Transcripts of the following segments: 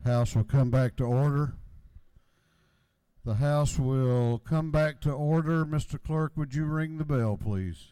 House will come back to order. The House will come back to order. Mr. Clerk, would you ring the bell, please?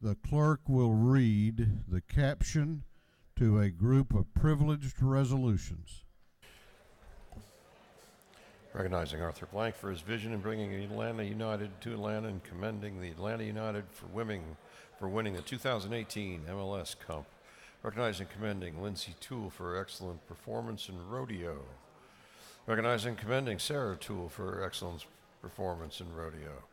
The clerk will read the caption to a group of privileged resolutions. Recognizing Arthur Blank for his vision in bringing Atlanta United to Atlanta and commending the Atlanta United for winning the 2018 MLS Cup. Recognizing and commending Lindsay Toole for excellent performance in rodeo. Recognizing and commending Sarah Toole for her excellent performance in rodeo.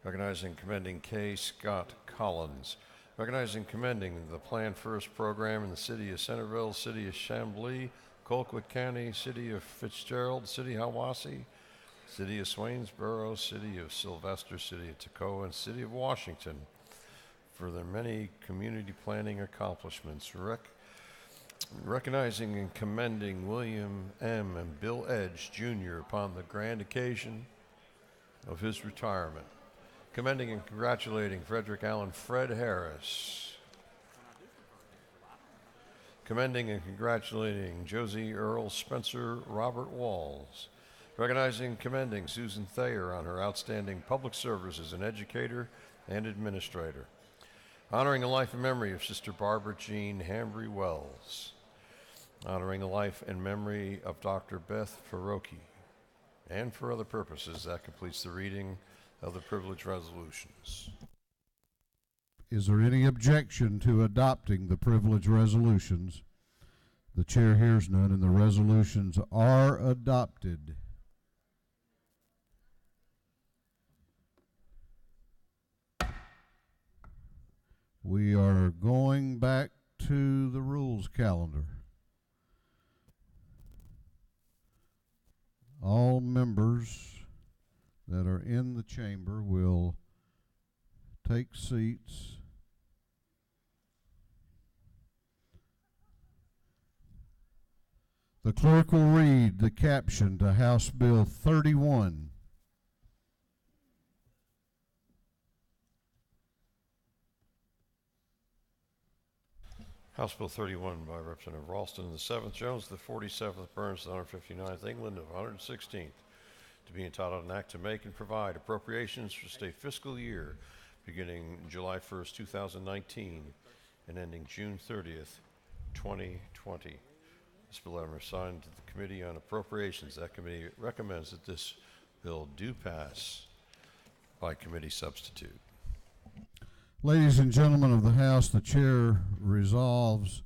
Recognizing and commending Kay Scott Collins. Recognizing and commending the Plan First program in the city of Centerville, city of Chamblee, Colquitt County, city of Fitzgerald, city of Hiawassee, city of Swainsboro, city of Sylvester, city of Toccoa, and city of Washington for their many community planning accomplishments. Recognizing and commending William M. and Bill Edge, Jr. upon the grand occasion of his retirement. Commending and congratulating Frederick Allen Fred Harris. Commending and congratulating Josie Earl Spencer Robert Walls. Recognizing and commending Susan Thayer on her outstanding public service as an educator and administrator. Honoring the life and memory of Sister Barbara Jean Hambry Wells. Honoring the life and memory of Dr. Beth Faroki. And for other purposes, that completes the reading of the privilege resolutions. Is there any objection to adopting the privilege resolutions? The chair hears none, and the resolutions are adopted. We are going back to the rules calendar. All members that are in the chamber will take seats. The clerk will read the caption to House Bill 31. House Bill 31 by Representative Ralston, the 7th Jones, the 47th Burns, the 159th England, of 116th. To be entitled an act to make and provide appropriations for state fiscal year beginning July 1st, 2019 and ending June 30th, 2020. This bill item is assigned to the Committee on Appropriations. That committee recommends that this bill do pass by committee substitute. Ladies and gentlemen of the House, the chair resolves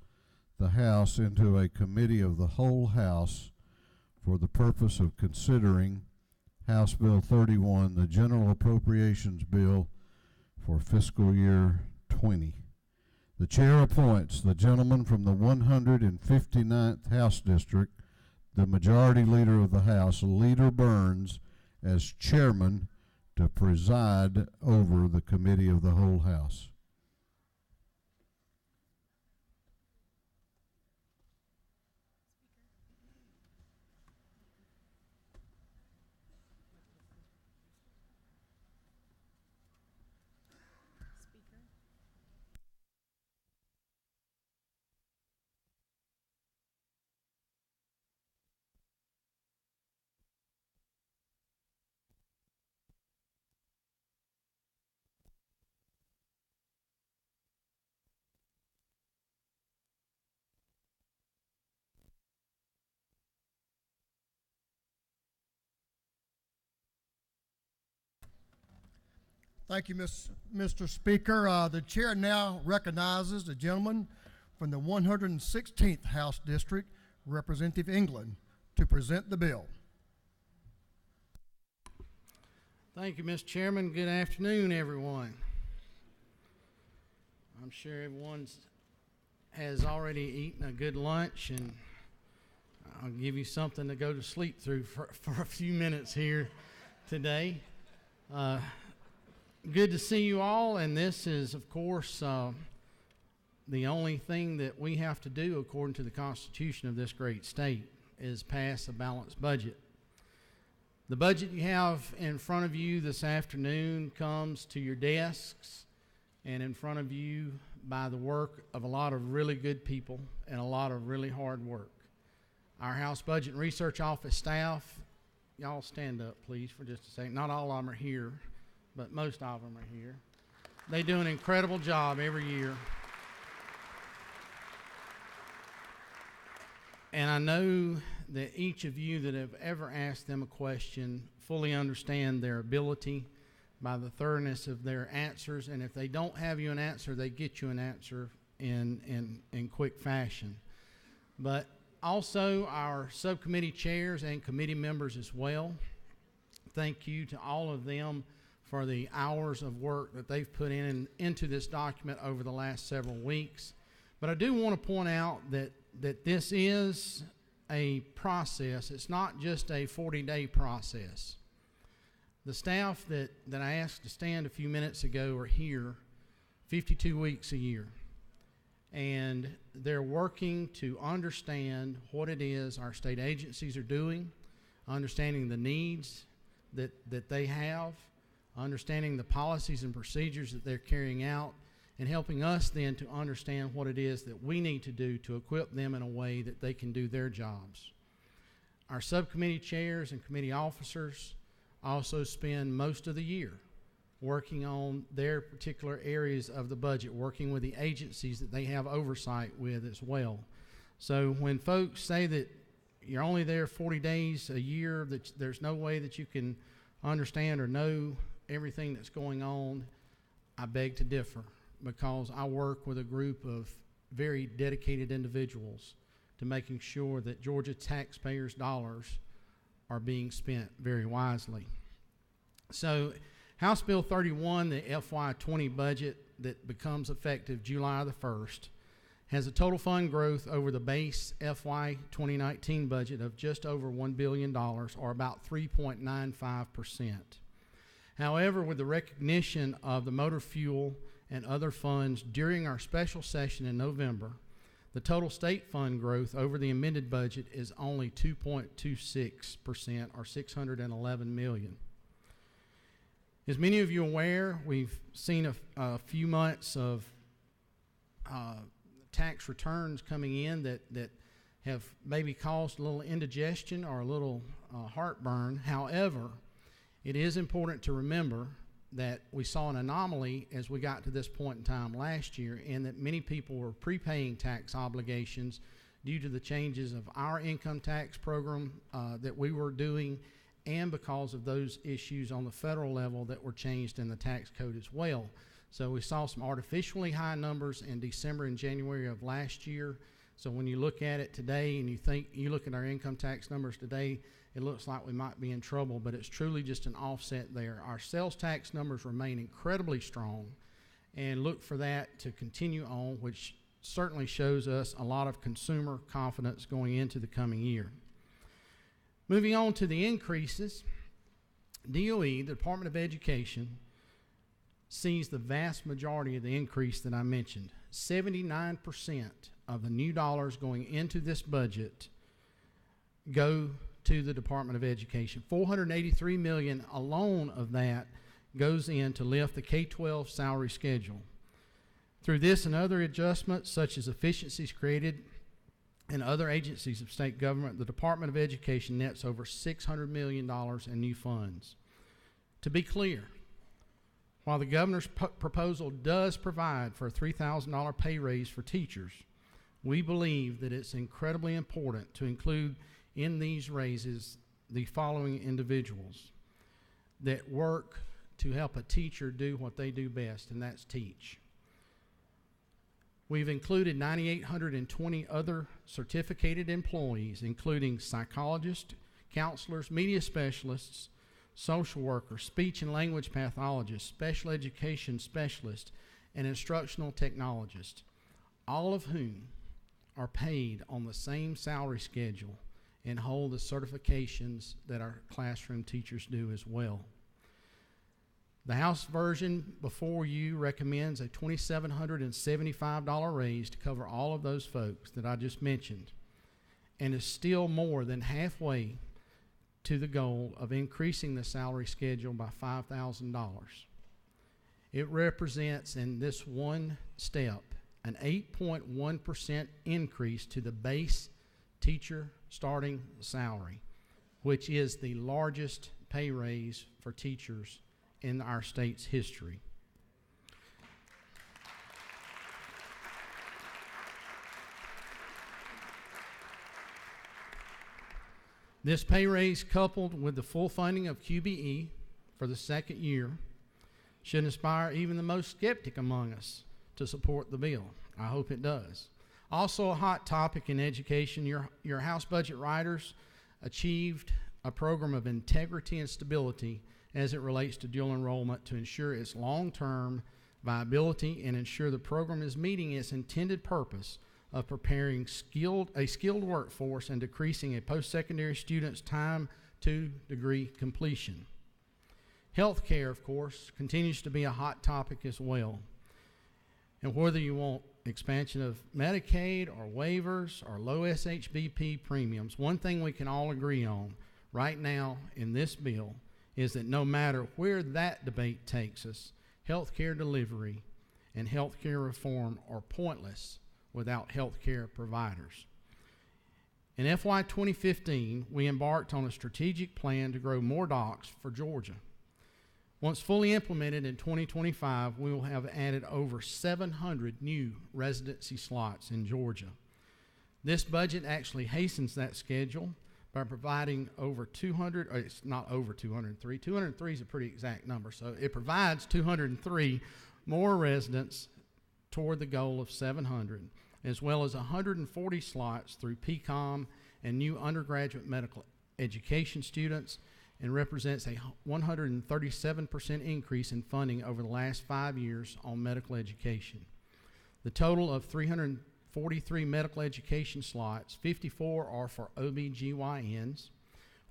the House into a committee of the whole House for the purpose of considering House Bill 31, the General Appropriations Bill for fiscal year 20. The chair appoints the gentleman from the 159th House District, the Majority Leader of the House, Leader Burns, as chairman to preside over the Committee of the whole House. Thank you, Mr. Speaker. The chair now recognizes the gentleman from the 116th House District, Representative England, to present the bill. Thank you, Mr. Chairman. Good afternoon, everyone. I'm sure everyone has already eaten a good lunch, and I'll give you something to go to sleep through for a few minutes here today. good to see you all, and this is, of course, the only thing that we have to do according to the Constitution of this great state is pass a balanced budget. The budget you have in front of you this afternoon comes to your desks and in front of you by the work of a lot of really good people and a lot of really hard work. Our House Budget and Research Office staff, y'all stand up please for just a second. Not all of them are here, but most of them are here. They do an incredible job every year. And I know that each of you that have ever asked them a question fully understand their ability by the thoroughness of their answers. And if they don't have you an answer, they get you an answer in quick fashion. But also our subcommittee chairs and committee members as well. Thank you to all of them for the hours of work that they've put into this document over the last several weeks. But I do want to point out that this is a process. It's not just a 40-day process. The staff that I asked to stand a few minutes ago are here 52 weeks a year. And they're working to understand what it is our state agencies are doing, understanding the needs that they have, understanding the policies and procedures that they're carrying out, and helping us then to understand what it is that we need to do to equip them in a way that they can do their jobs. Our subcommittee chairs and committee officers also spend most of the year working on their particular areas of the budget, working with the agencies that they have oversight with as well. So when folks say that you're only there 40 days a year, that there's no way that you can understand or know everything that's going on, I beg to differ, because I work with a group of very dedicated individuals to making sure that Georgia taxpayers' dollars are being spent very wisely. So House Bill 31, the FY20 budget that becomes effective July the 1st, has a total fund growth over the base FY 2019 budget of just over $1 billion, or about 3.95%. However, with the recognition of the motor fuel and other funds during our special session in November, the total state fund growth over the amended budget is only 2.26%, or $611 million. As many of you are aware, we've seen a few months of tax returns coming in that have maybe caused a little indigestion or a little heartburn. However, it is important to remember that we saw an anomaly as we got to this point in time last year, in that many people were prepaying tax obligations due to the changes of our income tax program that we were doing, and because of those issues on the federal level that were changed in the tax code as well. So we saw some artificially high numbers in December and January of last year. So when you look at it today and you look at our income tax numbers today, it looks like we might be in trouble, but it's truly just an offset there. Our sales tax numbers remain incredibly strong, and look for that to continue on, which certainly shows us a lot of consumer confidence going into the coming year. Moving on to the increases, DOE, the Department of Education, sees the vast majority of the increase that I mentioned. 79% of the new dollars going into this budget go to the Department of Education. $483 million alone of that goes in to lift the K-12 salary schedule. Through this and other adjustments, such as efficiencies created in other agencies of state government, the Department of Education nets over $600 million in new funds. To be clear, while the governor's proposal does provide for a $3,000 pay raise for teachers, we believe that it's incredibly important to include in these raises the following individuals that work to help a teacher do what they do best, and that's teach. We've included 9,820 other certificated employees, including psychologists, counselors, media specialists, social workers, speech and language pathologists, special education specialists, and instructional technologists, all of whom are paid on the same salary schedule and hold the certifications that our classroom teachers do as well. The House version before you recommends a $2,775 raise to cover all of those folks that I just mentioned, and is still more than halfway to the goal of increasing the salary schedule by $5,000. It represents, in this one step, an 8.1% increase to the base teacher starting salary, which is the largest pay raise for teachers in our state's history. This pay raise, coupled with the full funding of QBE for the second year, should inspire even the most skeptic among us to support the bill. I hope it does. Also a hot topic in education, your House budget writers achieved a program of integrity and stability as it relates to dual enrollment to ensure its long-term viability and ensure the program is meeting its intended purpose of preparing a skilled workforce and decreasing a post-secondary student's time to degree completion. Healthcare, of course, continues to be a hot topic as well. And whether you want expansion of Medicaid or waivers or low SHBP premiums, one thing we can all agree on right now in this bill is that no matter where that debate takes us, healthcare delivery and healthcare reform are pointless without healthcare providers. In FY 2015, we embarked on a strategic plan to grow more docks for Georgia. Once fully implemented in 2025, we will have added over 700 new residency slots in Georgia. This budget actually hastens that schedule by providing over 200, or it's not over 203, 203 is a pretty exact number, so it provides 203 more residents toward the goal of 700, as well as 140 slots through PCOM and new undergraduate medical education students, and represents a 137% increase in funding over the last 5 years on medical education. The total of 343 medical education slots, 54 are for OBGYNs,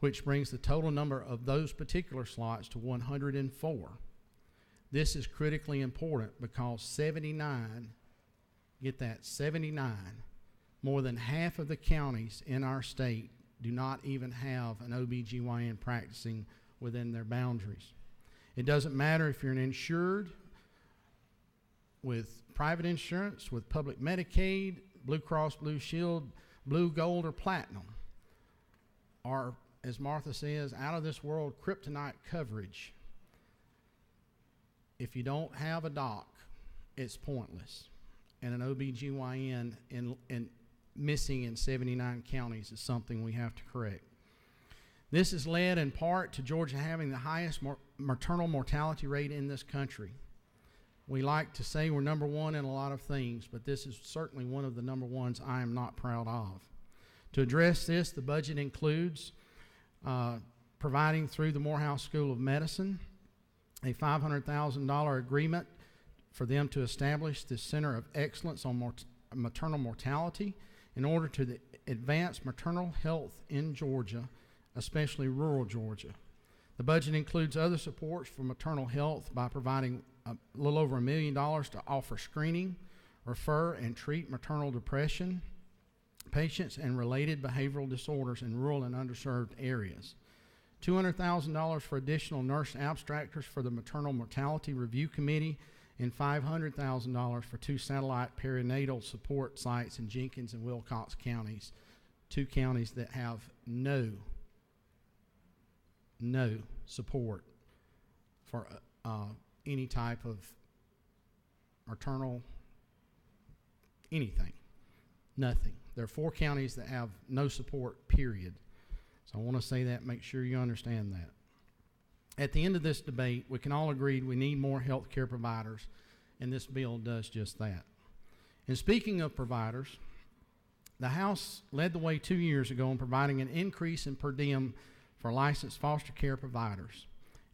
which brings the total number of those particular slots to 104. This is critically important because 79, get that, 79, more than half of the counties in our state do not even have an OBGYN practicing within their boundaries. It doesn't matter if you're an insured with private insurance, with public Medicaid, Blue Cross Blue Shield, Blue Gold, or Platinum, or, as Martha says, out of this world kryptonite coverage. If you don't have a doc, it's pointless. And an OBGYN in missing in 79 counties is something we have to correct. This is led in part to Georgia having the highest maternal mortality rate in this country. We like to say we're number one in a lot of things, but this is certainly one of the number ones I am not proud of. To address this, the budget includes providing through the Morehouse School of Medicine a $500,000 agreement for them to establish the Center of Excellence on Maternal Mortality in order to advance maternal health in Georgia, especially rural Georgia. The budget includes other supports for maternal health by providing a little over $1 million to offer screening, refer, and treat maternal depression patients and related behavioral disorders in rural and underserved areas. $200,000 for additional nurse abstractors for the Maternal Mortality Review Committee, and $500,000 for 2 satellite perinatal support sites in Jenkins and Wilcox counties, 2 counties that have no support for any type of maternal anything, nothing. There are 4 counties that have no support, period. So I want to say that, make sure you understand that. At the end of this debate, we can all agree we need more health care providers, and this bill does just that. And speaking of providers, the House led the way 2 years ago in providing an increase in per diem for licensed foster care providers.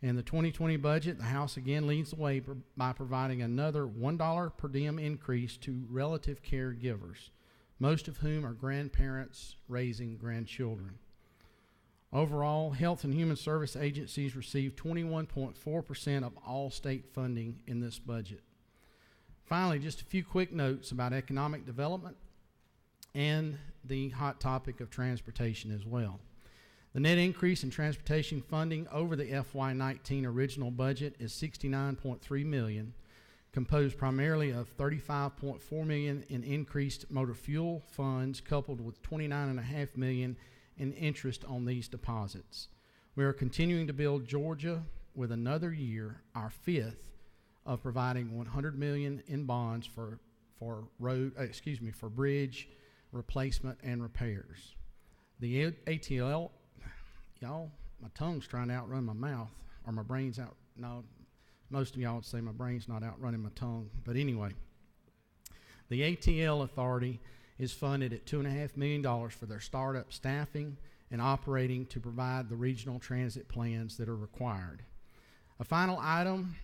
In the 2020 budget, the House again leads the way by providing another $1 per diem increase to relative caregivers, most of whom are grandparents raising grandchildren. Overall, health and human service agencies received 21.4% of all state funding in this budget. Finally, just a few quick notes about economic development and the hot topic of transportation as well. The net increase in transportation funding over the FY19 original budget is $69.3 million, composed primarily of $35.4 million in increased motor fuel funds, coupled with $29.5 million in interest on these deposits. We are continuing to build Georgia with another year, our fifth, of providing $100 million in bonds for bridge replacement and repairs. The ATL, y'all, my tongue's trying to outrun my mouth, or my brain's out. No, most of y'all would say my brain's not outrunning my tongue. But anyway, the ATL Authority is funded at $2.5 million for their startup staffing and operating to provide the regional transit plans that are required. A final item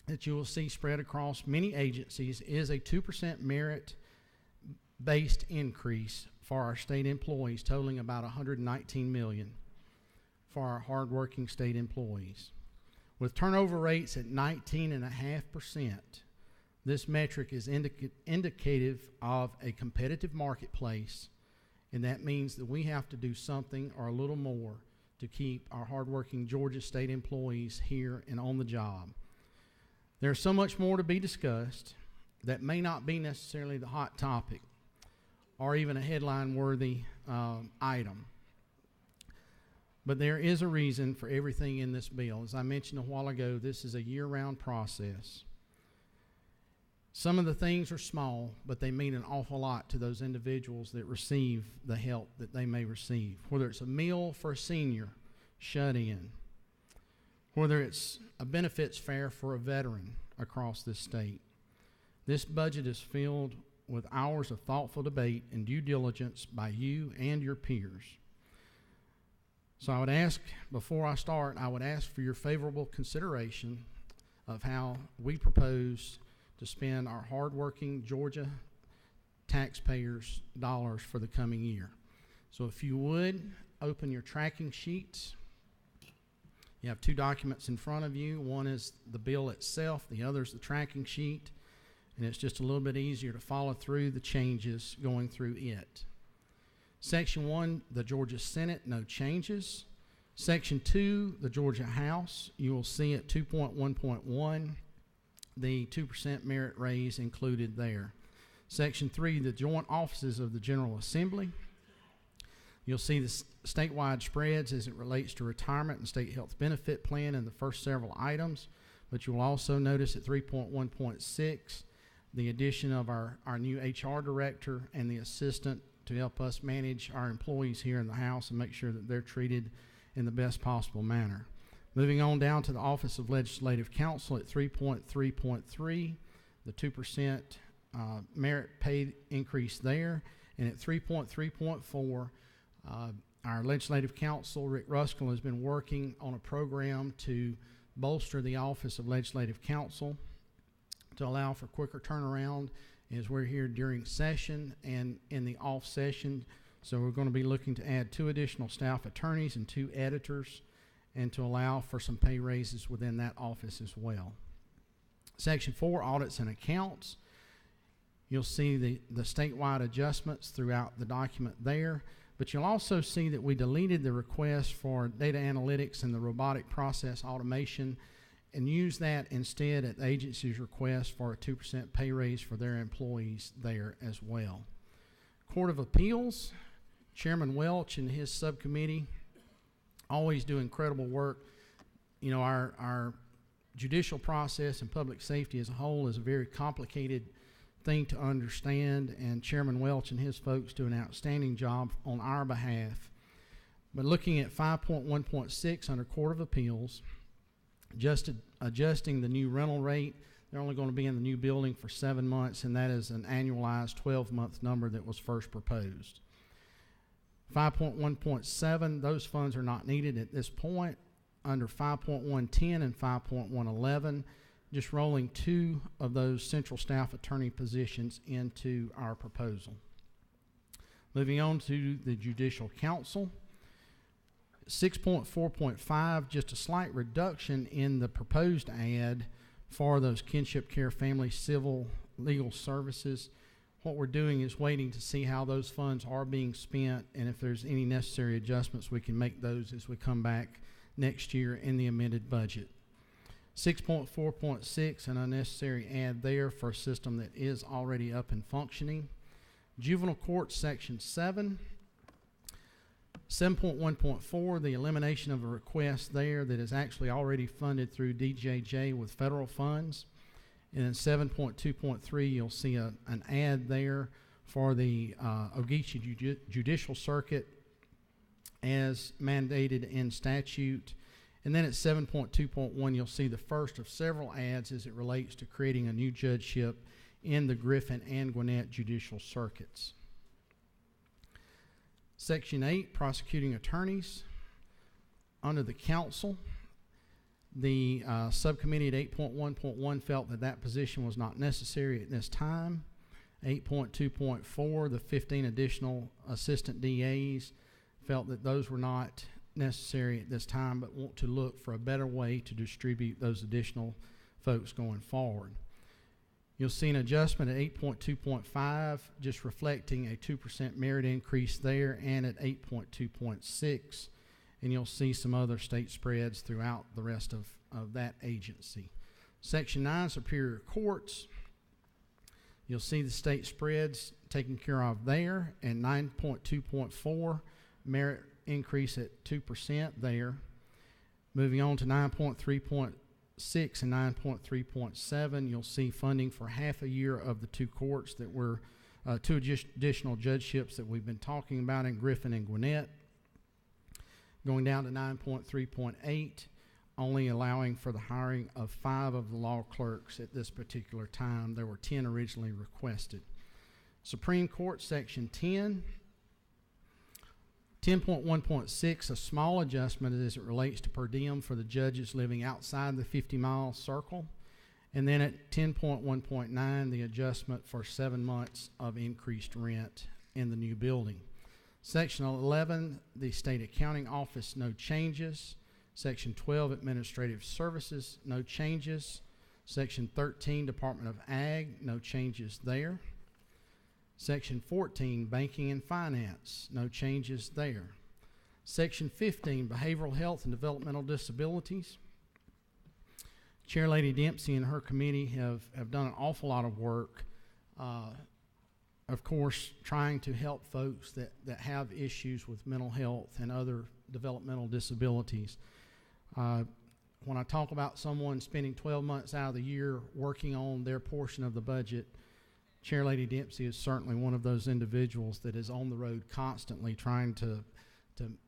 that you will see spread across many agencies is a 2% merit-based increase for our state employees, totaling about $119 million for our hardworking state employees. With turnover rates at 19.5%, this metric is indicative of a competitive marketplace, and that means that we have to do something or a little more to keep our hardworking Georgia state employees here and on the job. There's so much more to be discussed that may not be necessarily the hot topic or even a headline-worthy item. But there is a reason for everything in this bill. As I mentioned a while ago, this is a year-round process. Some of the things are small, but they mean an awful lot to those individuals that receive the help that they may receive. Whether it's a meal for a senior shut in, whether it's a benefits fair for a veteran across this state. This budget is filled with hours of thoughtful debate and due diligence by you and your peers. So I would ask, before I start, I would ask for your favorable consideration of how we propose to spend our hardworking Georgia taxpayers' dollars for the coming year. So if you would, open your tracking sheets. You have two documents in front of you. One is the bill itself, the other is the tracking sheet, and it's just a little bit easier to follow through the changes going through it. Section 1, the Georgia Senate, no changes. Section 2, the Georgia House, you will see at 2.1.1, the 2% merit raise included there. Section 3, the joint offices of the General Assembly. You'll see the statewide spreads as it relates to retirement and state health benefit plan in the first several items, but you'll also notice at 3.1.6 the addition of our new HR director and the assistant to help us manage our employees here in the House and make sure that they're treated in the best possible manner. Moving on down to the Office of Legislative Counsel at 3.3.3, the 2% merit pay increase there, and at 3.3.4, our Legislative Counsel, Rick Ruskell, has been working on a program to bolster the Office of Legislative Counsel to allow for quicker turnaround as we're here during session and in the off session. So we're going to be looking to add 2 additional staff attorneys and 2 editors, and to allow for some pay raises within that office as well. Section 4, audits and accounts. You'll see the statewide adjustments throughout the document there, but you'll also see that we deleted the request for data analytics and the robotic process automation and use that instead at the agency's request for a 2% pay raise for their employees there as well. Court of Appeals, Chairman Welch and his subcommittee always do incredible work. You know, our judicial process and public safety as a whole is a very complicated thing to understand, and Chairman Welch and his folks do an outstanding job on our behalf. But looking at 5.1.6 under Court of Appeals, just adjusting the new rental rate, they're only going to be in the new building for 7 months, and that is an annualized 12-month number that was first proposed. 5.1.7, those funds are not needed at this point. Under 5.110 and 5.111, just rolling 2 of those central staff attorney positions into our proposal. Moving on to the Judicial Council. 6.4.5, just a slight reduction in the proposed ad for those kinship care, family, civil, legal services. What we're doing is waiting to see how those funds are being spent, and if there's any necessary adjustments, we can make those as we come back next year in the amended budget. 6.4.6, an unnecessary ad there for a system that is already up and functioning. Juvenile Court, Section 7. 7.1.4, the elimination of a request there that is actually already funded through DJJ with federal funds. And then 7.2.3, you'll see an ad there for the Ogeechee Judicial Circuit as mandated in statute. And then at 7.2.1, you'll see the first of several ads as it relates to creating a new judgeship in the Griffin and Gwinnett Judicial Circuits. Section 8, prosecuting attorneys. Under the council, the subcommittee at 8.1.1 felt that that position was not necessary at this time. 8.2.4, the 15 additional assistant DAs, felt that those were not necessary at this time, but want to look for a better way to distribute those additional folks going forward. You'll see an adjustment at 8.2.5, just reflecting a 2% merit increase there, and at 8.2.6, and you'll see some other state spreads throughout the rest of that agency. Section 9, Superior Courts. You'll see the state spreads taken care of there, and 9.2.4, merit increase at 2% there. Moving on to 9.3.6 and 9.3.7, you'll see funding for half a year of the two courts that were two additional judgeships that we've been talking about in Griffin and Gwinnett. Going down to 9.3.8, only allowing for the hiring of 5 of the law clerks at this particular time. There were 10 originally requested. Supreme Court, Section 10. 10.1.6, a small adjustment as it relates to per diem for the judges living outside the 50-mile circle. And then at 10.1.9, the adjustment for 7 months of increased rent in the new building. Section 11, the State Accounting Office, no changes. Section 12, Administrative Services, no changes. Section 13, Department of Ag, no changes there. Section 14, Banking and Finance, no changes there. Section 15, Behavioral Health and Developmental Disabilities. Chair Lady Dempsey and her committee have done an awful lot of work, of course, trying to help folks that have issues with mental health and other developmental disabilities. When I talk about someone spending 12 months out of the year working on their portion of the budget, Chair Lady Dempsey is certainly one of those individuals that is on the road constantly trying to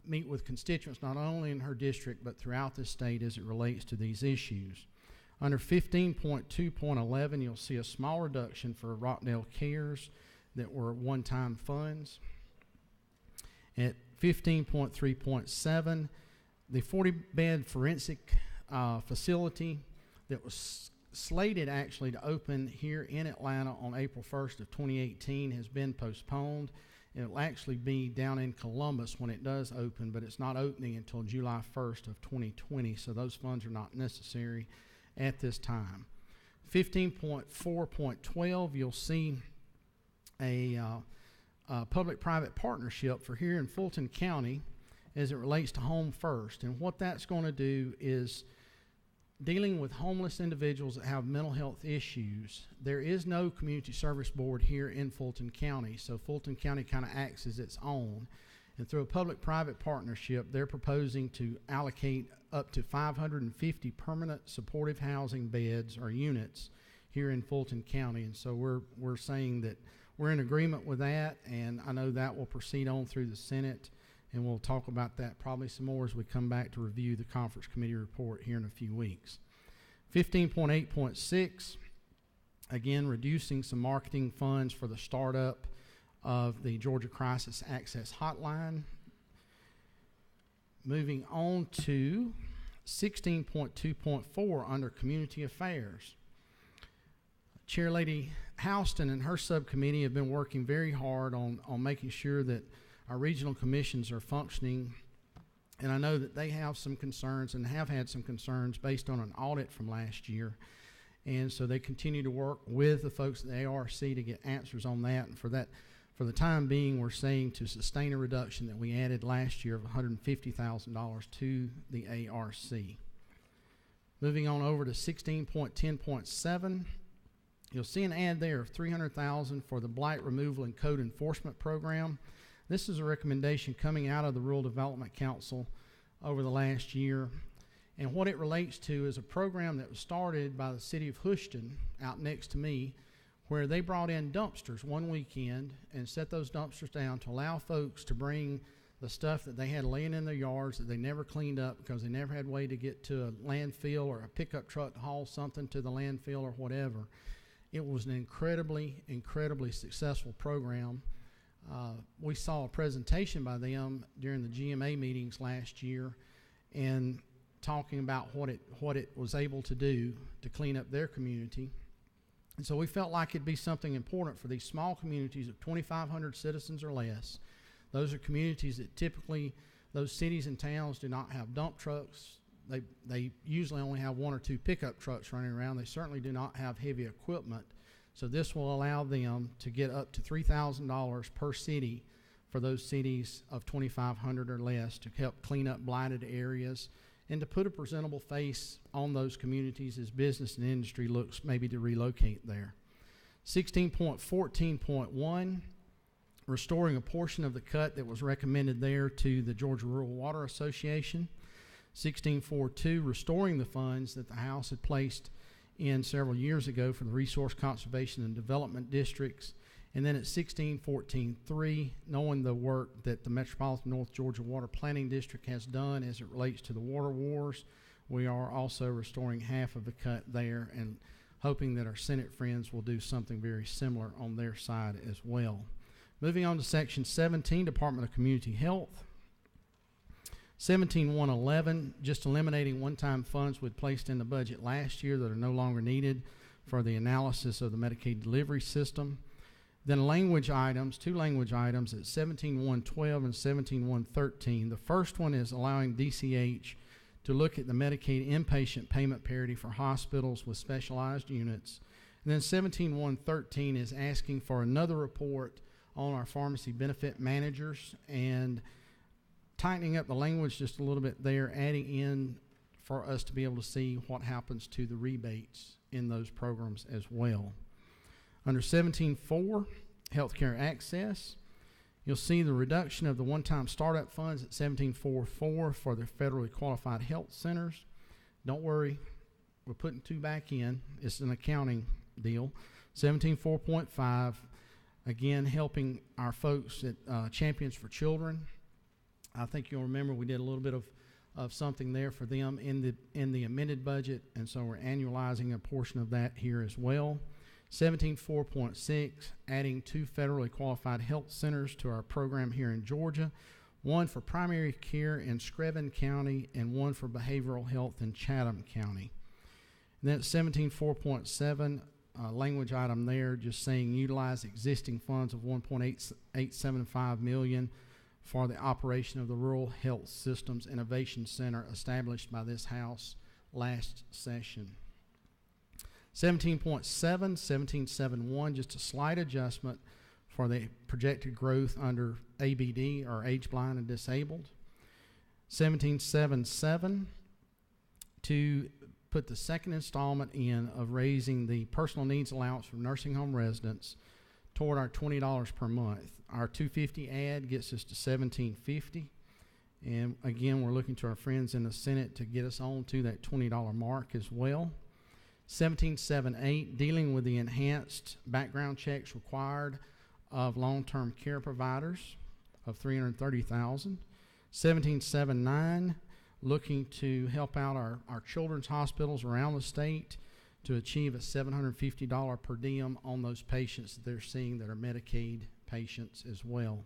meet with constituents, not only in her district, but throughout the state as it relates to these issues. Under 15.2.11, you'll see a small reduction for Rockdale Cares that were one-time funds. At 15.3.7, the 40-bed forensic facility that was slated actually to open here in Atlanta on April 1st of 2018 has been postponed. It'll actually be down in Columbus when it does open, but it's not opening until July 1st of 2020, so those funds are not necessary at this time. 15.4.12, you'll see a public-private partnership for here in Fulton County as it relates to Home First, and what that's going to do is dealing with homeless individuals that have mental health issues. There is no community service board here in Fulton County, so Fulton County kind of acts as its own. And through a public-private partnership, they're proposing to allocate up to 550 permanent supportive housing beds or units here in Fulton County. And so we're saying that we're in agreement with that, and I know that will proceed on through the Senate. And we'll talk about that probably some more as we come back to review the conference committee report here in a few weeks. 15.8.6, again, reducing some marketing funds for the startup of the Georgia Crisis Access Hotline. Moving on to 16.2.4 under Community Affairs. Chair Lady Houston and her subcommittee have been working very hard on making sure that our regional commissions are functioning And I know that they have some concerns and have had some concerns based on an audit from last year. And so they continue to work with the folks at the ARC to get answers on that. And for the time being, we're saying to sustain a reduction that we added last year of $150,000 to the ARC. Moving on over to 16.10.7, you'll see an ad there of $300,000 for the Blight Removal and Code Enforcement Program. This is a recommendation coming out of the Rural Development Council over the last year. And what it relates to is a program that was started by the city of Houston out next to me, where they brought in dumpsters one weekend and set those dumpsters down to allow folks to bring the stuff that they had laying in their yards that they never cleaned up because they never had a way to get to a landfill or a pickup truck to haul something to the landfill or whatever. It was an incredibly successful program. We saw a presentation by them during the GMA meetings last year and talking about what it was able to do to clean up their community. And so we felt like it'd be something important for these small communities of 2,500 citizens or less. Those are communities that typically, those cities and towns do not have dump trucks. They usually only have 1 or 2 pickup trucks running around. They certainly do not have heavy equipment. So this will allow them to get up to $3,000 per city for those cities of 2,500 or less to help clean up blighted areas and to put a presentable face on those communities as business and industry looks maybe to relocate there. 16.14.1, restoring a portion of the cut that was recommended there to the Georgia Rural Water Association. 16.42, restoring the funds that the House had placed in several years ago for the Resource Conservation and Development Districts. And then at 16.14.3, knowing the work that the Metropolitan North Georgia Water Planning District has done as it relates to the water wars, we are also restoring half of the cut there and hoping that our Senate friends will do something very similar on their side as well. Moving on to Section 17, Department of Community Health. 17.111, just eliminating one-time funds we'd placed in the budget last year that are no longer needed for the analysis of the Medicaid delivery system. Then language items, 2 language items at 17.112 and 17.113. The first one is allowing DCH to look at the Medicaid inpatient payment parity for hospitals with specialized units. And then 17.113 is asking for another report on our pharmacy benefit managers and tightening up the language just a little bit there, adding in for us to be able to see what happens to the rebates in those programs as well. Under 17.4, healthcare access, you'll see the reduction of the one-time startup funds at 17.44 for the federally qualified health centers. Don't worry, we're putting 2 back in. It's an accounting deal. 17.4.5, again, helping our folks at Champions for Children. I think you'll remember we did a little bit of something there for them in the amended budget, and so we're annualizing a portion of that here as well. 17.4.6, adding 2 federally qualified health centers to our program here in Georgia, 1 for primary care in Screven County and 1 for behavioral health in Chatham County. And then at 17.4.7, language item there just saying utilize existing funds of $1.875 million for the operation of the Rural Health Systems Innovation Center established by this House last session. 17.7, 17.71, just a slight adjustment for the projected growth under ABD, or age blind and disabled. 17.77, to put the second installment in of raising the personal needs allowance for nursing home residents toward our $20 per month. Our $250 ad gets us to $17.50. And again, we're looking to our friends in the Senate to get us on to that $20 mark as well. 17.78, dealing with the enhanced background checks required of long-term care providers of $330,000. 17.79, looking to help out our children's hospitals around the state to achieve a $750 per diem on those patients that they're seeing that are Medicaid patients as well.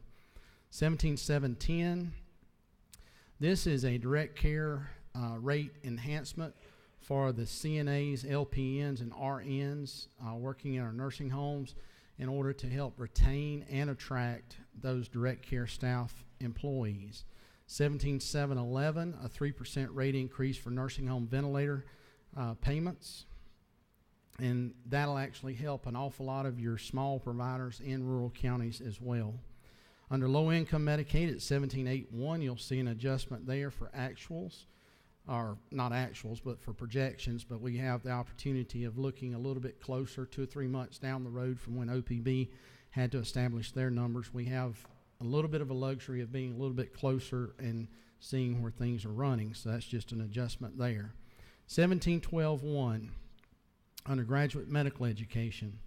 17.710, this is a direct care rate enhancement for the CNAs, LPNs, and RNs working in our nursing homes in order to help retain and attract those direct care staff employees. 17711, a 3% rate increase for nursing home ventilator payments. And that'll actually help an awful lot of your small providers in rural counties as well. Under low-income Medicaid at 17881, you'll see an adjustment there for actuals, or not actuals, but for projections. But we have the opportunity of looking a little bit closer, 2 or 3 months down the road from when OPB had to establish their numbers. We have a little bit of a luxury of being a little bit closer and seeing where things are running. So that's just an adjustment there. 17121, undergraduate medical education.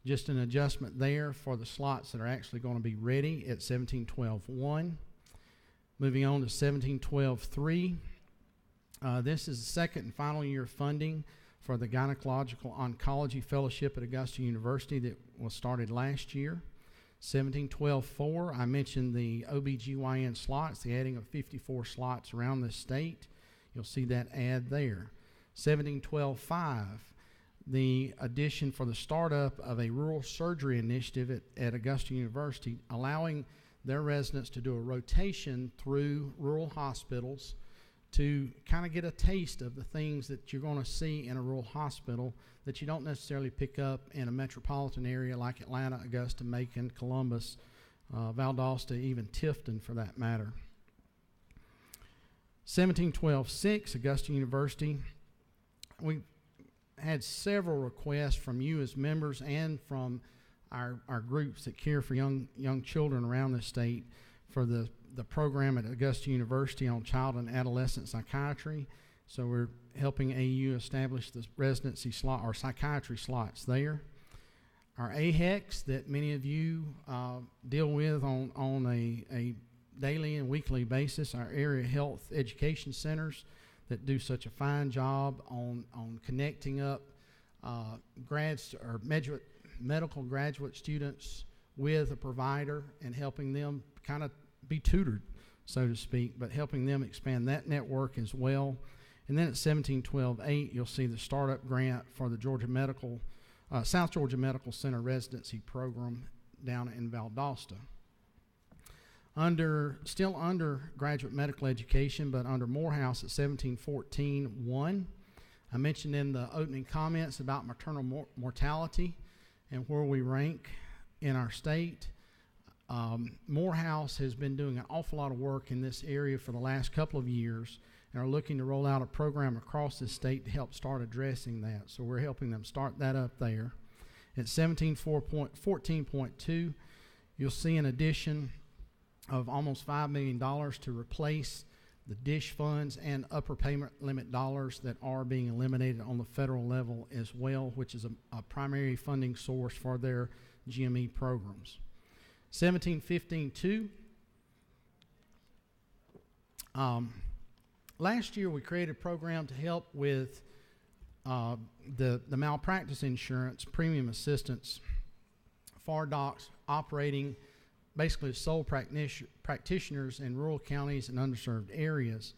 Just an adjustment there for the slots that are actually going to be ready at 17121. Moving on to 17123. This is the second and final year of funding for the Gynecological Oncology Fellowship at Augusta University that was started last year. 17124, I mentioned the OBGYN slots, the adding of 54 slots around the state. You'll see that ad there. 17125, the addition for the startup of a rural surgery initiative at Augusta University, allowing their residents to do a rotation through rural hospitals to kind of get a taste of the things that you're going to see in a rural hospital that you don't necessarily pick up in a metropolitan area like Atlanta, Augusta, Macon, Columbus, Valdosta, even Tifton for that matter. 17126, Augusta University. We had several requests from you as members and from our groups that care for young children around the state for the program at Augusta University on child and adolescent psychiatry. So we're helping AU establish the residency slot or psychiatry slots there. Our AHECs that many of you deal with on a daily and weekly basis, our area health education centers that do such a fine job on connecting up medical graduate students with a provider and helping them kind of be tutored, so to speak, but helping them expand that network as well. And then at 17128, you'll see the startup grant for the South Georgia Medical Center residency program down in Valdosta. Still under graduate medical education, but under Morehouse at 17141, I mentioned in the opening comments about maternal mortality and where we rank in our state. Morehouse has been doing an awful lot of work in this area for the last couple of years and are looking to roll out a program across the state to help start addressing that. So we're helping them start that up there. At 17114.2, you'll see an addition of almost $5 million to replace the DISH funds and upper payment limit dollars that are being eliminated on the federal level as well, which is a primary funding source for their GME programs. 17152. Last year we created a program to help with the malpractice insurance premium assistance for docs operating basically sole practitioners in rural counties and underserved areas.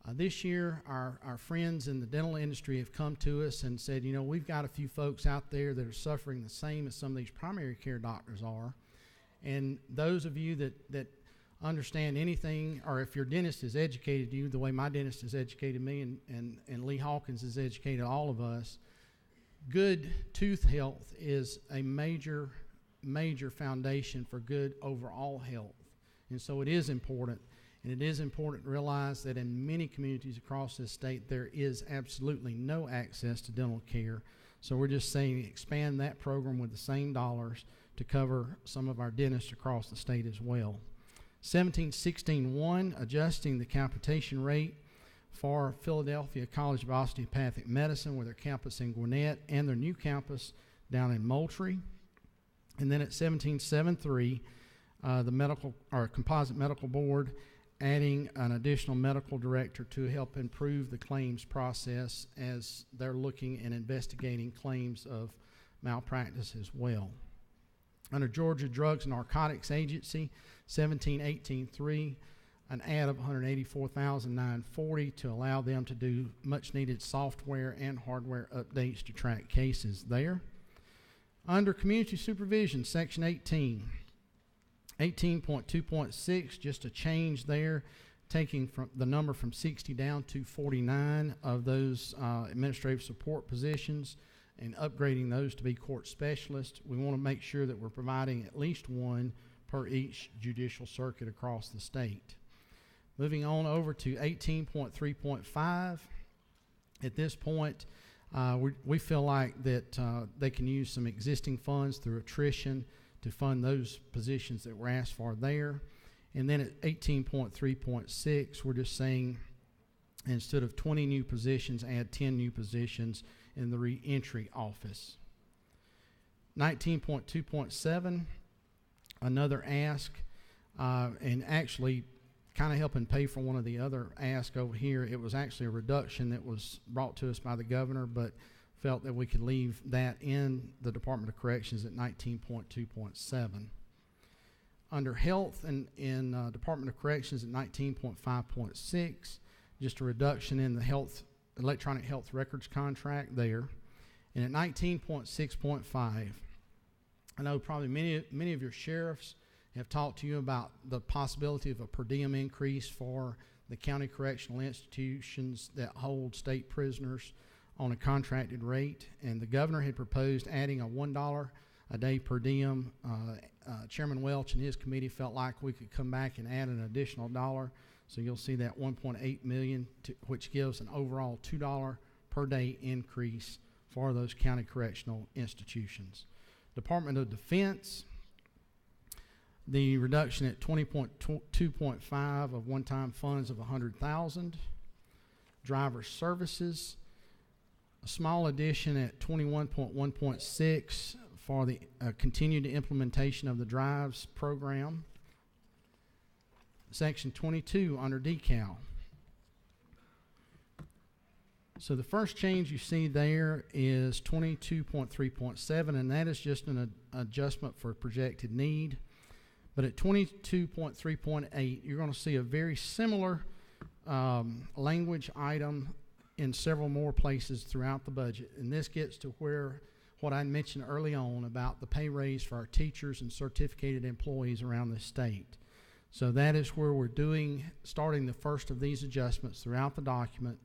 This year, our friends in the dental industry have come to us and said, you know, we've got a few folks out there that are suffering the same as some of these primary care doctors are. And those of you that understand anything, or if your dentist has educated you the way my dentist has educated me and Lee Hawkins has educated all of us, good tooth health is a major foundation for good overall health. And so it is important, and it is important to realize that in many communities across this state there is absolutely no access to dental care. So we're just saying expand that program with the same dollars to cover some of our dentists across the state as well. 17161, adjusting the capitation rate for Philadelphia College of Osteopathic Medicine with their campus in Gwinnett and their new campus down in Moultrie. And then at 17173, the Composite Medical Board adding an additional medical director to help improve the claims process as they're looking and investigating claims of malpractice as well. Under Georgia Drugs and Narcotics Agency, 17183, an add of $184,940 to allow them to do much needed software and hardware updates to track cases there. Under Community Supervision, Section 18, 18.2.6, just a change there, taking from the number from 60 down to 49 of those administrative support positions and upgrading those to be court specialists. We want to make sure that we're providing at least one per each judicial circuit across the state. Moving on over to 18.3.5. At this point, we feel like that they can use some existing funds through attrition to fund those positions that were asked for there. And then at 18.3.6, we're just saying instead of 20 new positions, add 10 new positions in the reentry office. 19.2.7, another ask, and actually kind of helping pay for one of the other asks over here. It was actually a reduction that was brought to us by the governor, but felt that we could leave that in the Department of Corrections at 19.2.7. Under health and in Department of Corrections at 19.5.6, just a reduction in the electronic health records contract there. And at 19.6.5, I know probably many of your sheriffs have talked to you about the possibility of a per diem increase for the county correctional institutions that hold state prisoners on a contracted rate. And the governor had proposed adding a $1 a day per diem. Chairman Welch and his committee felt like we could come back and add an additional $1. So you'll see that $1.8 million, which gives an overall $2 per day increase for those county correctional institutions. Department of Defense, the reduction at 20.2.5 of one-time funds of $100,000. Driver services, a small addition at 21.1.6 for the continued implementation of the drives program. Section 22 under decal. So the first change you see there is 22.3.7, and that is just an adjustment for projected need. But at 22.3.8, you're going to see a very similar language item in several more places throughout the budget. And this gets to where what I mentioned early on about the pay raise for our teachers and certificated employees around the state. So that is where we're starting the first of these adjustments throughout the document.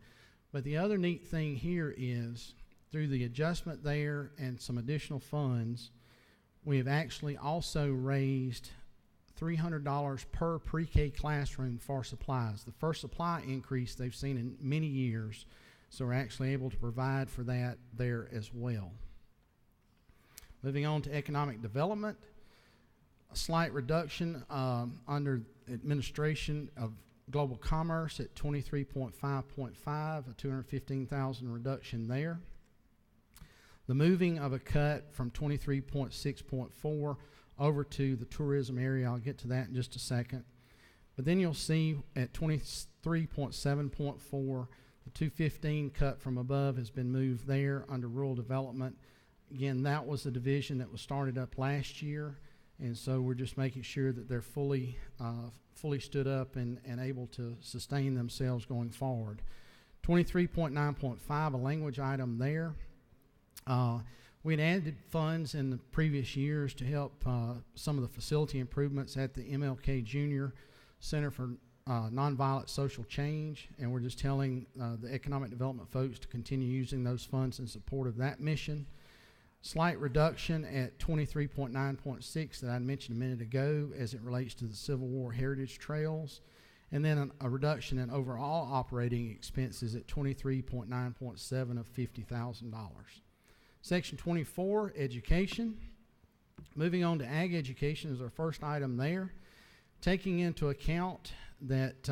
But the other neat thing here is through the adjustment there and some additional funds, we have actually also raised $300 per pre-K classroom for supplies. The first supply increase they've seen in many years, so we're actually able to provide for that there as well. Moving on to economic development, a slight reduction under administration of global commerce at 23.5.5, a $215,000 reduction there. The moving of a cut from 23.6.4 over to the tourism area. I'll get to that in just a second. But then you'll see at 23.7.4, the 215 cut from above has been moved there under rural development. Again, that was the division that was started up last year, and so we're just making sure that they're fully stood up and able to sustain themselves going forward. 23.9.5, a language item there. We had added funds in the previous years to help some of the facility improvements at the MLK Jr. Center for Nonviolent Social Change, and we're just telling the economic development folks to continue using those funds in support of that mission. Slight reduction at 23.9.6 that I mentioned a minute ago as it relates to the Civil War Heritage Trails, and then a reduction in overall operating expenses at 23.9.7 of $50,000. Section 24, education. Moving on to ag education is our first item there. Taking into account that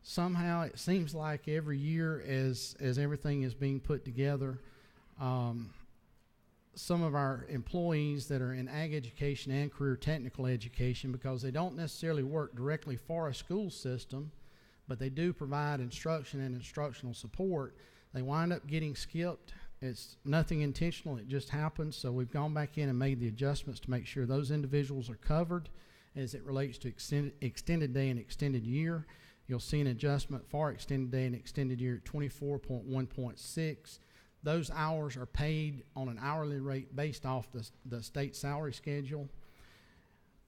somehow it seems like every year as everything is being put together, some of our employees that are in ag education and career technical education, because they don't necessarily work directly for a school system, but they do provide instruction and instructional support, they wind up getting skipped. It's nothing intentional, it just happens. So we've gone back in and made the adjustments to make sure those individuals are covered as it relates to extended day and extended year. You'll see an adjustment for extended day and extended year at 24.1.6. Those hours are paid on an hourly rate based off the state salary schedule.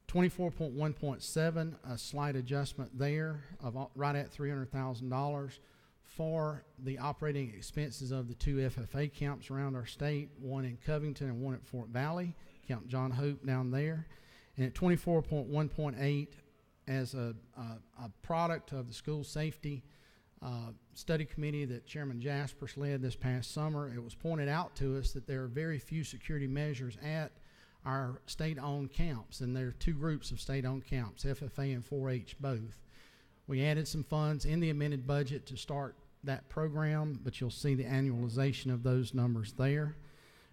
24.1.7, a slight adjustment there of right at $300,000 for the operating expenses of the 2 FFA camps around our state, one in Covington and one at Fort Valley, Camp John Hope down there. And at 24.1.8, as a product of the school safety study committee that Chairman Jaspers led this past summer, it was pointed out to us that there are very few security measures at our state-owned camps, and there are two groups of state-owned camps, FFA and 4-H both. We added some funds in the amended budget to start that program, but you'll see the annualization of those numbers there.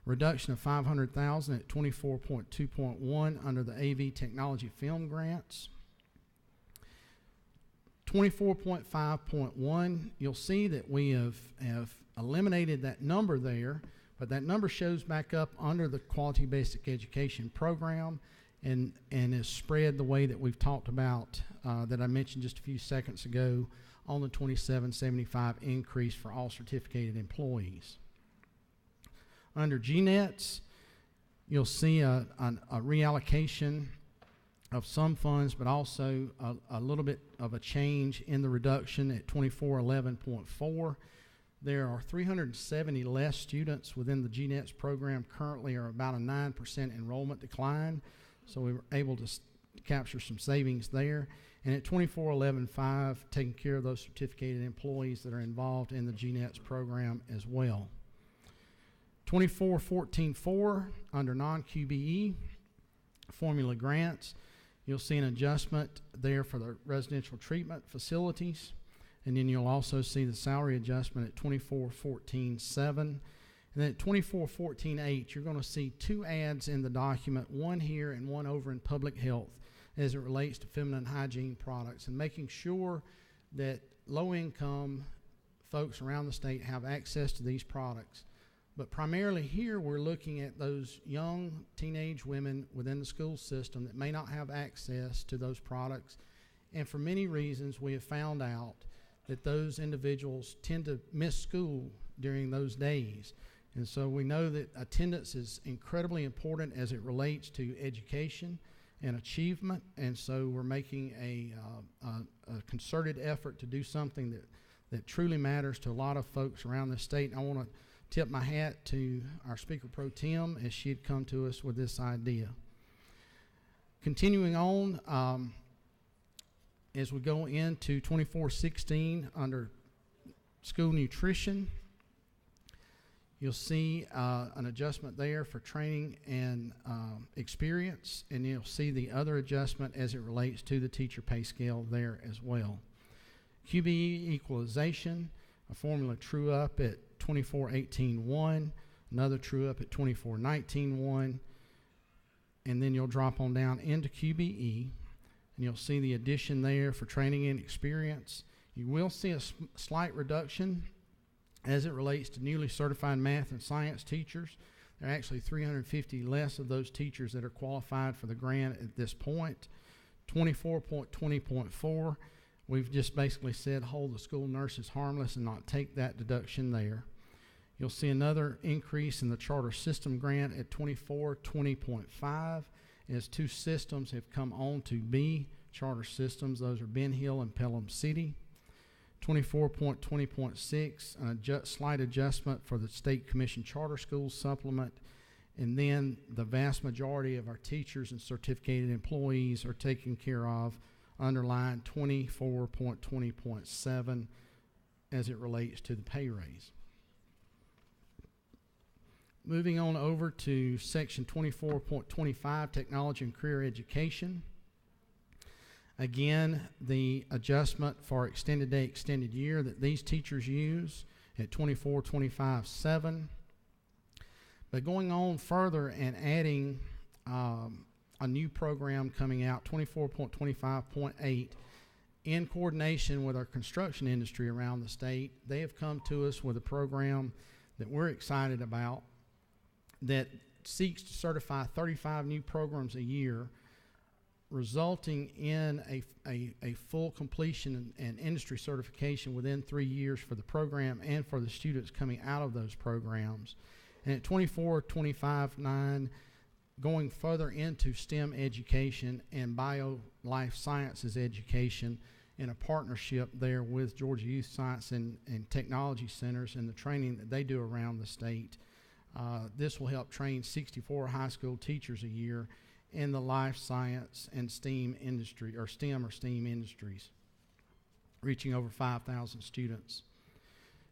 Reduction of $500,000 at 24.2.1 under the AV Technology Film Grants. 24.5.1, you'll see that we have eliminated that number there, but that number shows back up under the Quality Basic Education Program and is spread the way that we've talked about that I mentioned just a few seconds ago on the 2775 increase for all certificated employees. Under GNETs, you'll see a reallocation of some funds, but also a little bit of a change in the reduction at 2411.4. There are 370 less students within the GNETs program currently, or about a 9% enrollment decline. So we were able to capture some savings there. And at 2411.5, taking care of those certificated employees that are involved in the GNETs program as well. 2414.4 under non-QBE formula grants, you'll see an adjustment there for the residential treatment facilities, and then you'll also see the salary adjustment at 2414.7. And then at 2414.8, you're going to see two ads in the document, one here and one over in public health as it relates to feminine hygiene products, and making sure that low-income folks around the state have access to these products. But primarily here, we're looking at those young teenage women within the school system that may not have access to those products. And for many reasons, we have found out that those individuals tend to miss school during those days. And so we know that attendance is incredibly important as it relates to education and achievement. And so we're making a concerted effort to do something that truly matters to a lot of folks around the state. And I want to tip my hat to our Speaker Pro Tem as she had come to us with this idea. Continuing on, as we go into 2416 under school nutrition, you'll see an adjustment there for training and experience, and you'll see the other adjustment as it relates to the teacher pay scale there as well. QBE equalization, a formula true up at 2418.1, another true up at 2419.1, and then you'll drop on down into QBE, and you'll see the addition there for training and experience. You will see a slight reduction as it relates to newly certified math and science teachers. There are actually 350 less of those teachers that are qualified for the grant at this point. 24.20.4, we've just basically said hold the school nurses harmless and not take that deduction there. You'll see another increase in the charter system grant at 2420.5 as two systems have come on to be charter systems. Those are Ben Hill and Pelham City. 24.20.6, a slight adjustment for the State Commission Charter Schools supplement. And then the vast majority of our teachers and certificated employees are taken care of under line 24.20.7 as it relates to the pay raise. Moving on over to section 24.25, technology and career education. Again, the adjustment for extended day, extended year that these teachers use at 24.25.7. But going on further and adding a new program coming out, 24.25.8, in coordination with our construction industry around the state, they have come to us with a program that we're excited about that seeks to certify 35 new programs a year, resulting in a full completion and industry certification within 3 years for the program and for the students coming out of those programs. And at 24.25.9, going further into STEM education and bio life sciences education in a partnership there with Georgia Youth Science and Technology Centers and the training that they do around the state. This will help train 64 high school teachers a year in the life science and STEM industry, or STEM or STEAM industries, reaching over 5,000 students.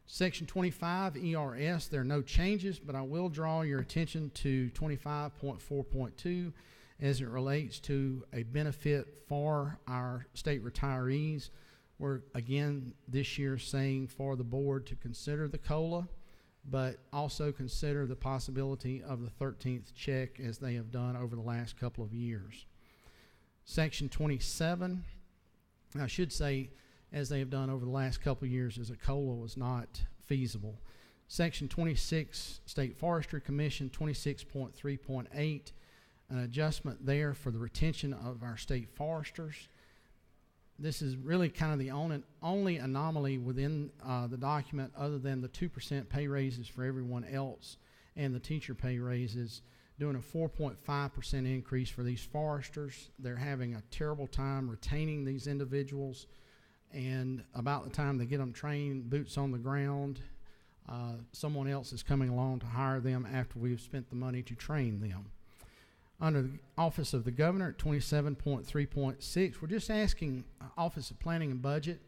Section 25, ERS, there are no changes, but I will draw your attention to 25.4.2 as it relates to a benefit for our state retirees. We're, again, this year saying for the board to consider the COLA, but also consider the possibility of the 13th check as they have done over the last couple of years. Section 27, I should say, as they have done over the last couple of years, as a COLA was not feasible. Section 26, State Forestry Commission, 26.3.8, an adjustment there for the retention of our state foresters. This is really kind of the only anomaly within the document, other than the 2% pay raises for everyone else and the teacher pay raises, doing a 4.5% increase for these foresters. They're having a terrible time retaining these individuals, and about the time they get them trained, boots on the ground, someone else is coming along to hire them after we've spent the money to train them. Under the Office of the Governor at 27.3.6, we're just asking Office of Planning and Budget,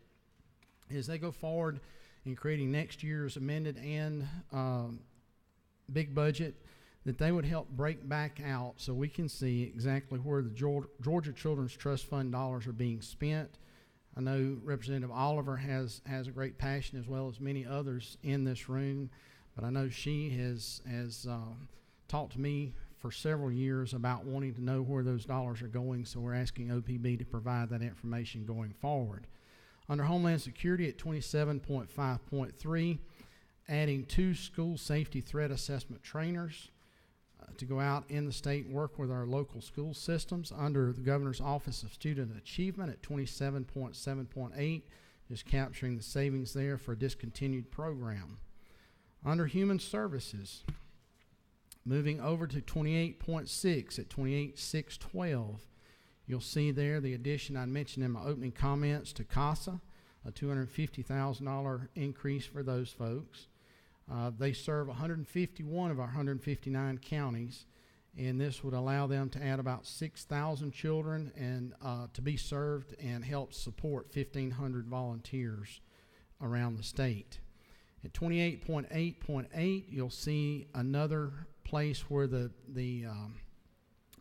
as they go forward in creating next year's amended and big budget, that they would help break back out so we can see exactly where the Georgia Children's Trust Fund dollars are being spent. I know Representative Oliver has a great passion, as well as many others in this room, but I know she has talked to me for several years about wanting to know where those dollars are going, so we're asking OPB to provide that information going forward. Under Homeland Security at 27.5.3, adding 2 school safety threat assessment trainers to go out in the state and work with our local school systems. Under the Governor's Office of Student Achievement at 27.7.8, just capturing the savings there for a discontinued program. Under Human Services, moving over to 28.6 at 28.612, you'll see there the addition I mentioned in my opening comments to CASA, a $250,000 increase for those folks. They serve 151 of our 159 counties, and this would allow them to add about 6,000 children and to be served and help support 1,500 volunteers around the state. At 28.8.8, you'll see another place where the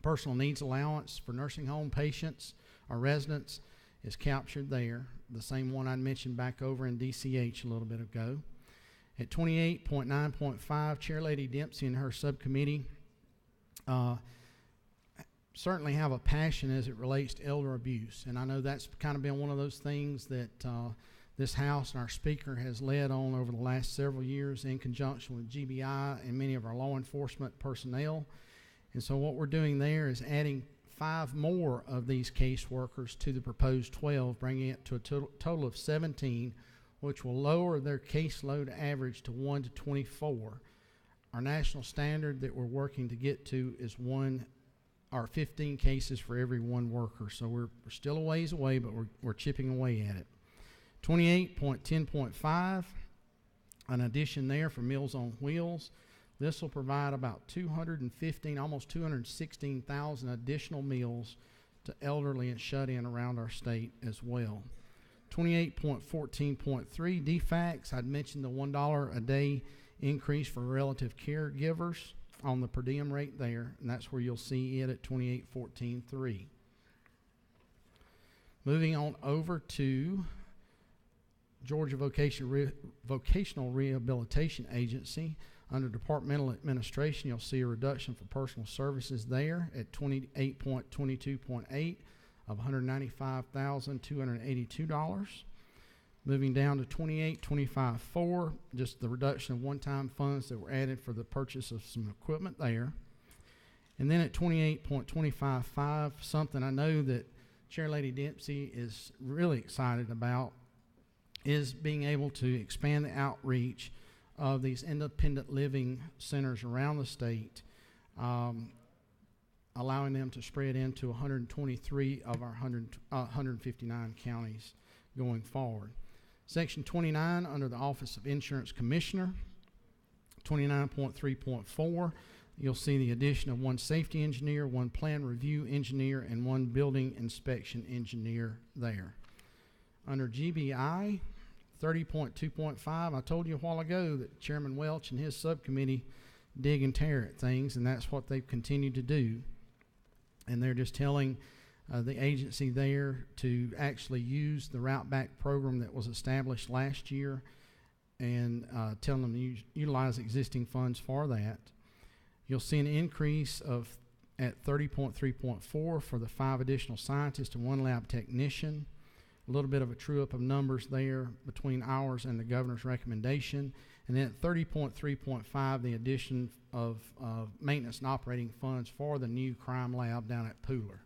personal needs allowance for nursing home patients or residents is captured there, the same one I mentioned back over in DCH a little bit ago. At 28.9.5, Chair Lady Dempsey and her subcommittee certainly have a passion as it relates to elder abuse, and I know that's kind of been one of those things that this House and our Speaker has led on over the last several years in conjunction with GBI and many of our law enforcement personnel. And so what we're doing there is adding 5 more of these caseworkers to the proposed 12, bringing it to a total of 17, which will lower their caseload average to 1 to 24. Our national standard that we're working to get to is 15 cases for every 1 worker. So we're still a ways away, but we're chipping away at it. 28.10.5, an addition there for Meals on Wheels. This will provide about 215, almost 216,000 additional meals to elderly and shut-in around our state as well. 28.14.3, DFACS, I'd mentioned the $1 a day increase for relative caregivers on the per diem rate there, and that's where you'll see it at 28.14.3. Moving on over to Georgia Vocational Rehabilitation Agency. Under Departmental Administration, you'll see a reduction for personal services there at 28.22.8 of $195,282. Moving down to 28.25.4, just the reduction of one-time funds that were added for the purchase of some equipment there. And then at 28.25.5, something I know that Chair Lady Dempsey is really excited about is being able to expand the outreach of these independent living centers around the state. allowing them to spread into 123 of our 159 counties going forward. Section 29 under the Office of Insurance Commissioner, 29.3.4, you'll see the addition of one safety engineer, one plan review engineer, and one building inspection engineer there. Under GBI, 30.2.5, I told you a while ago that Chairman Welch and his subcommittee dig and tear at things, and that's what they've continued to do. And they're just telling the agency there to actually use the route back program that was established last year, and telling them to utilize existing funds for that. You'll see an increase at 30.3.4 for the 5 additional scientists and 1 lab technician. A little bit of a true up of numbers there between ours and the governor's recommendation. And then at 30.3.5, the addition of maintenance and operating funds for the new crime lab down at Pooler.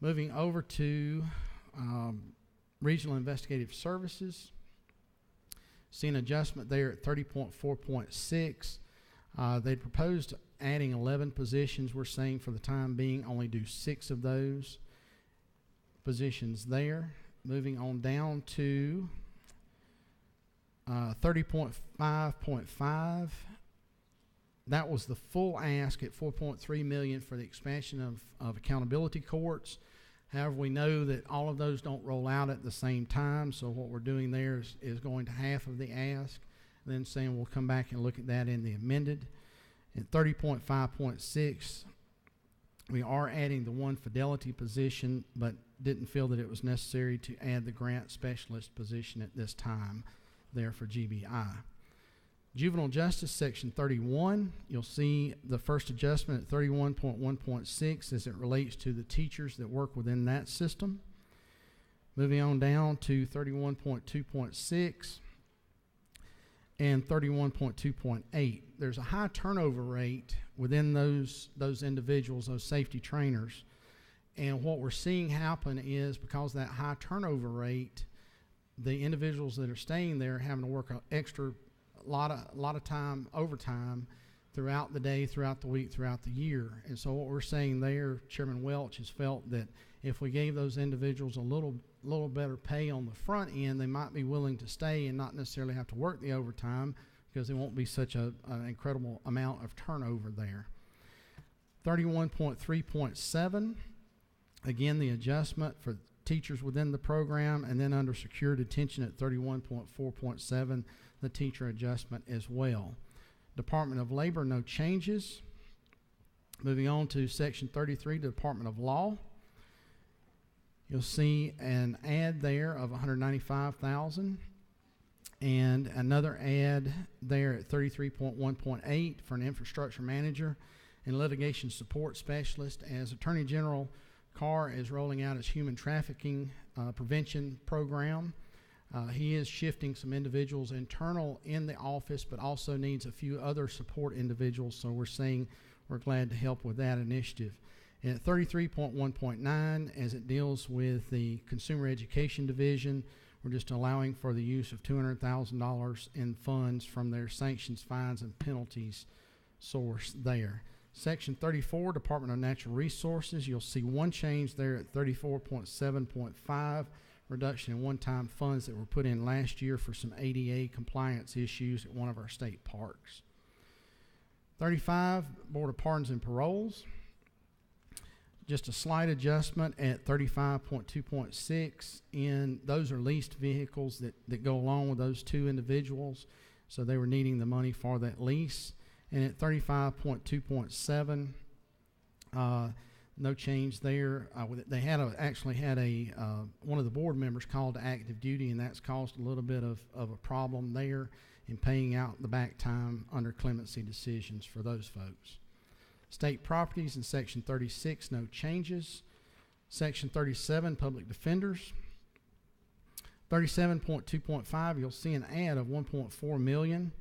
Moving over to Regional Investigative Services. See an adjustment there at 30.4.6. They proposed adding 11 positions. We're saying for the time being only do 6 of those positions there. Moving on down to 30.5.5. That was the full ask at $4.3 million for the expansion of accountability courts. However, we know that all of those don't roll out at the same time, so what we're doing there is going to half of the ask, and then saying we'll come back and look at that in the amended. At 30.5.6, we are adding the 1 fidelity position, but didn't feel that it was necessary to add the grant specialist position at this time there for GBI. Juvenile Justice, Section 31, you'll see the first adjustment at 31.1.6 as it relates to the teachers that work within that system. Moving on down to 31.2.6 and 31.2.8. There's a high turnover rate within those individuals, those safety trainers. And what we're seeing happen is because of that high turnover rate, the individuals that are staying there are having to work an extra lot of time, overtime, throughout the day, throughout the week, throughout the year. And so what we're saying there, Chairman Welch has felt that if we gave those individuals a little better pay on the front end, they might be willing to stay and not necessarily have to work the overtime because there won't be such an incredible amount of turnover there. 31.3.7, again, the adjustment for teachers within the program, and then under secure detention at 31.4.7, the teacher adjustment as well. Department of Labor, no changes. Moving on to Section 33, Department of Law. You'll see an add there of $195,000 and another add there at 33.1.8 for an infrastructure manager and litigation support specialist as Attorney General Carr is rolling out his human trafficking prevention program. He is shifting some individuals internal in the office, but also needs a few other support individuals, so we're saying we're glad to help with that initiative. And at 33.1.9, as it deals with the Consumer Education Division, we're just allowing for the use of $200,000 in funds from their sanctions, fines, and penalties source there. Section 34, Department of Natural Resources, you'll see one change there at 34.7.5, reduction in one-time funds that were put in last year for some ADA compliance issues at one of our state parks. 35, Board of Pardons and Paroles. Just a slight adjustment at 35.2.6, and those are leased vehicles that go along with those 2 individuals, so they were needing the money for that lease. And at 35.2.7, no change there. They actually had one of the board members called to active duty, and that's caused a little bit of a problem there in paying out the back time under clemency decisions for those folks. State properties in Section 36, no changes. Section 37, Public Defenders. 37.2.5, you'll see an add of $1.4 million,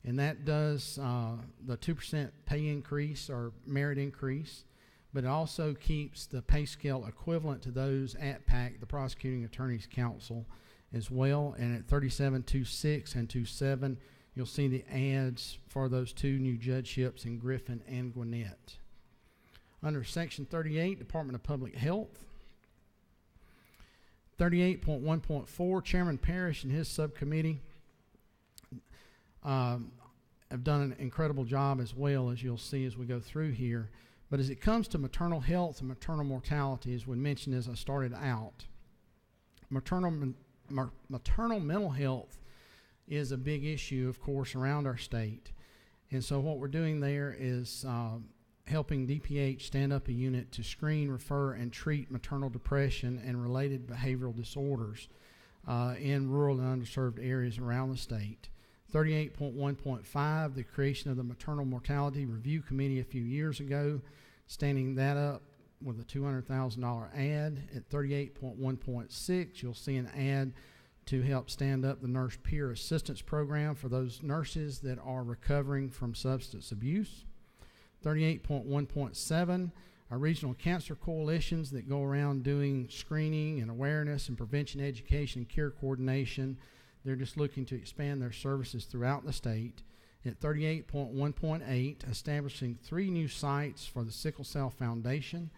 and that does the 2% pay increase or merit increase, but it also keeps the pay scale equivalent to those at PAC, the Prosecuting Attorneys Council, as well. And at 37.26 and 27, you'll see the adds for those 2 new judgeships in Griffin and Gwinnett. Under Section 38, Department of Public Health. 38.1.4, Chairman Parrish and his subcommittee have done an incredible job as well, as you'll see as we go through here. But as it comes to maternal health and maternal mortality, as we mentioned as I started out, maternal mental health is a big issue, of course, around our state. And so what we're doing there is helping DPH stand up a unit to screen, refer, and treat maternal depression and related behavioral disorders in rural and underserved areas around the state. 38.1.5, the creation of the Maternal Mortality Review Committee a few years ago, standing that up with a $200,000 ad. At 38.1.6, you'll see an ad to help stand up the Nurse Peer Assistance Program for those nurses that are recovering from substance abuse. 38.1.7, our regional cancer coalitions that go around doing screening and awareness and prevention education and care coordination. They're just looking to expand their services throughout the state. At 38.1.8, establishing 3 new sites for the Sickle Cell Foundation,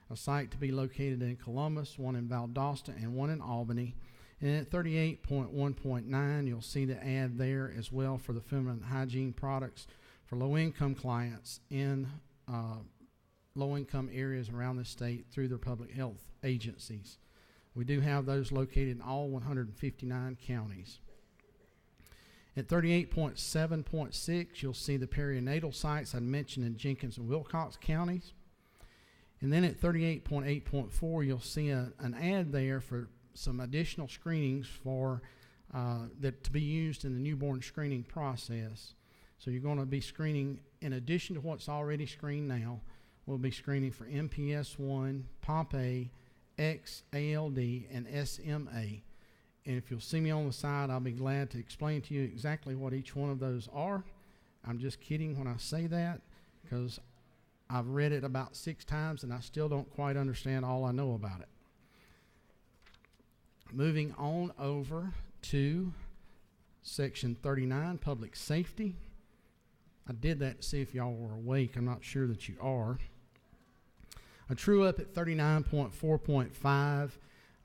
a site to be located in Columbus, one in Valdosta, and one in Albany. And at 38.1.9, you'll see the ad there as well for the feminine hygiene products for low-income clients in low-income areas around the state through their public health agencies. We do have those located in all 159 counties. At 38.7.6, you'll see the perinatal sites I mentioned in Jenkins and Wilcox counties. And then at 38.8.4, you'll see an ad there for some additional screenings for that to be used in the newborn screening process. So you're going to be screening, in addition to what's already screened now, we'll be screening for MPS 1, POMP-A, XALD, and SMA. And if you'll see me on the side, I'll be glad to explain to you exactly what each one of those are. I'm just kidding when I say that, because I've read it about 6 times and I still don't quite understand all I know about it. Moving on over to Section 39, Public Safety. I did that to see if y'all were awake. I'm not sure that you are. A true up at 39.4.5.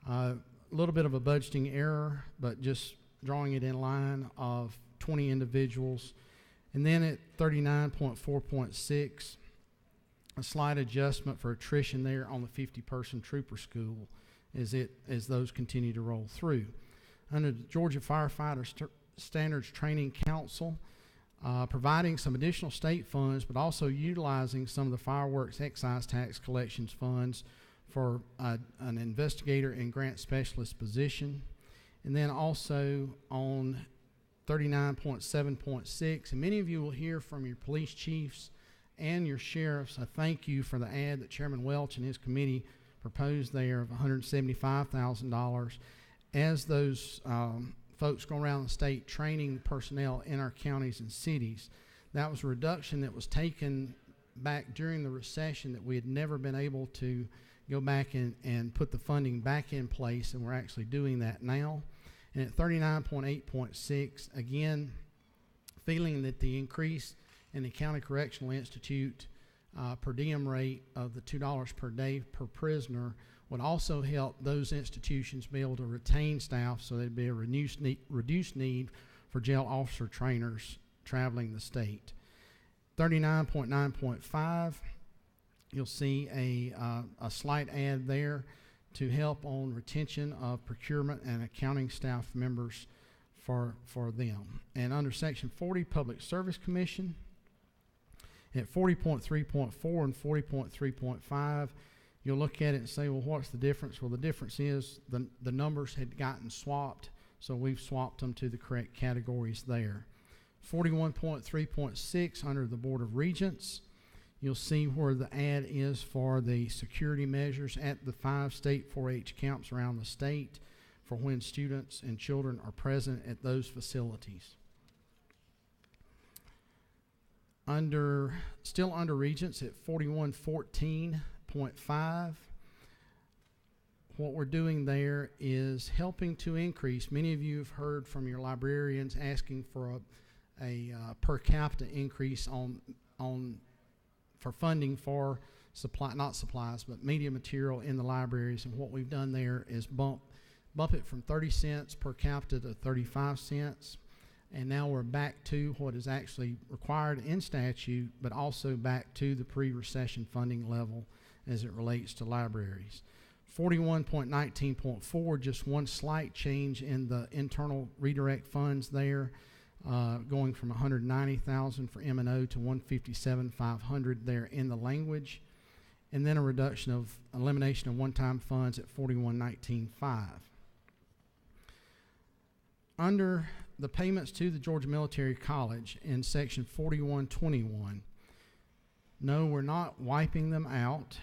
A little bit of a budgeting error, but just drawing it in line of 20 individuals. And then at 39.4.6, a slight adjustment for attrition there on the 50-person trooper school as those continue to roll through. Under the Georgia Firefighter Standards Training Council, providing some additional state funds, but also utilizing some of the fireworks excise tax collections funds for an investigator and grant specialist position. And then also on 39.7.6, and many of you will hear from your police chiefs and your sheriffs a thank you for the ad that Chairman Welch and his committee proposed there of $175,000 as those folks go around the state training personnel in our counties and cities. That was a reduction that was taken back during the recession that we had never been able to go back and put the funding back in place, and we're actually doing that now. And at 39.8.6, again, feeling that the increase in the County Correctional Institute per diem rate of the $2 per day per prisoner would also help those institutions be able to retain staff, so there'd be a reduced need for jail officer trainers traveling the state. 39.9.5, you'll see a slight ad there to help on retention of procurement and accounting staff members for them. And under Section 40, Public Service Commission, at 40.3.4 and 40.3.5, you'll look at it and say, well, what's the difference? Well, the difference is the numbers had gotten swapped, so we've swapped them to the correct categories there. 41.3.6 under the Board of Regents, you'll see where the ad is for the security measures at the 5 state 4-H camps around the state for when students and children are present at those facilities. Still under Regents at 41.14.5, what we're doing there is helping to increase. Many of you have heard from your librarians asking for a per capita increase for funding for not supplies, but media material in the libraries. And what we've done there is bump it from 30 cents per capita to 35 cents. And now we're back to what is actually required in statute, but also back to the pre-recession funding level as it relates to libraries. 41.19.4, just one slight change in the internal redirect funds there, going from $190,000 for M&O to $157,500 there in the language, and then a reduction of elimination of one-time funds at 41.19.5. Under the payments to the Georgia Military College in section 4121, no, we're not wiping them out,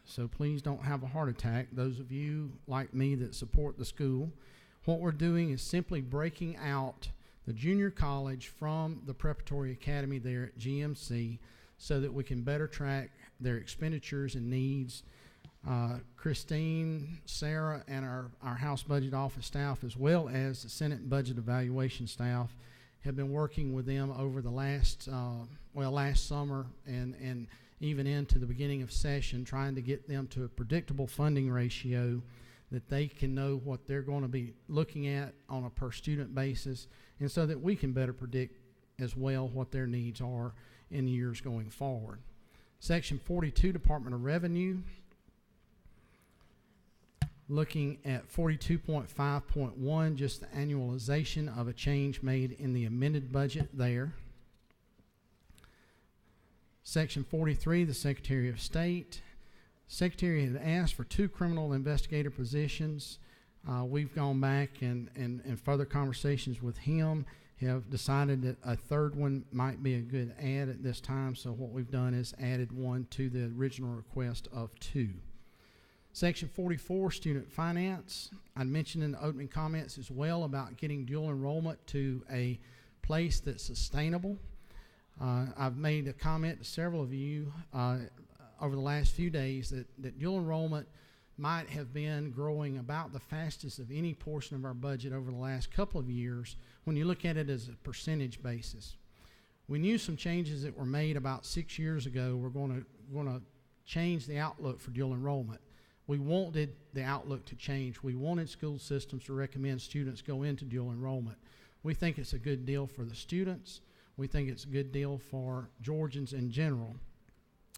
so please don't have a heart attack, those of you like me that support the school. What we're doing is simply breaking out the junior college from the preparatory academy there at GMC so that we can better track their expenditures and needs. Christine, Sarah, and our House Budget Office staff, as well as the Senate Budget Evaluation staff, have been working with them over the last summer and even into the beginning of session, trying to get them to a predictable funding ratio that they can know what they're going to be looking at on a per student basis, and so that we can better predict as well what their needs are in the years going forward. Section 42, Department of Revenue, looking at 42.5.1, just the annualization of a change made in the amended budget there. Section 43, the Secretary of State. Secretary had asked for 2 criminal investigator positions. We've gone back and further conversations with him have decided that a third one might be a good add at this time, so what we've done is added one to the original request of 2. Section 44, Student Finance. I mentioned in the opening comments as well about getting dual enrollment to a place that's sustainable. I've made a comment to several of you over the last few days that dual enrollment might have been growing about the fastest of any portion of our budget over the last couple of years when you look at it as a percentage basis. We knew some changes that were made about 6 years ago were going to change the outlook for dual enrollment. We wanted the outlook to change. We wanted school systems to recommend students go into dual enrollment. We think it's a good deal for the students. We think it's a good deal for Georgians in general.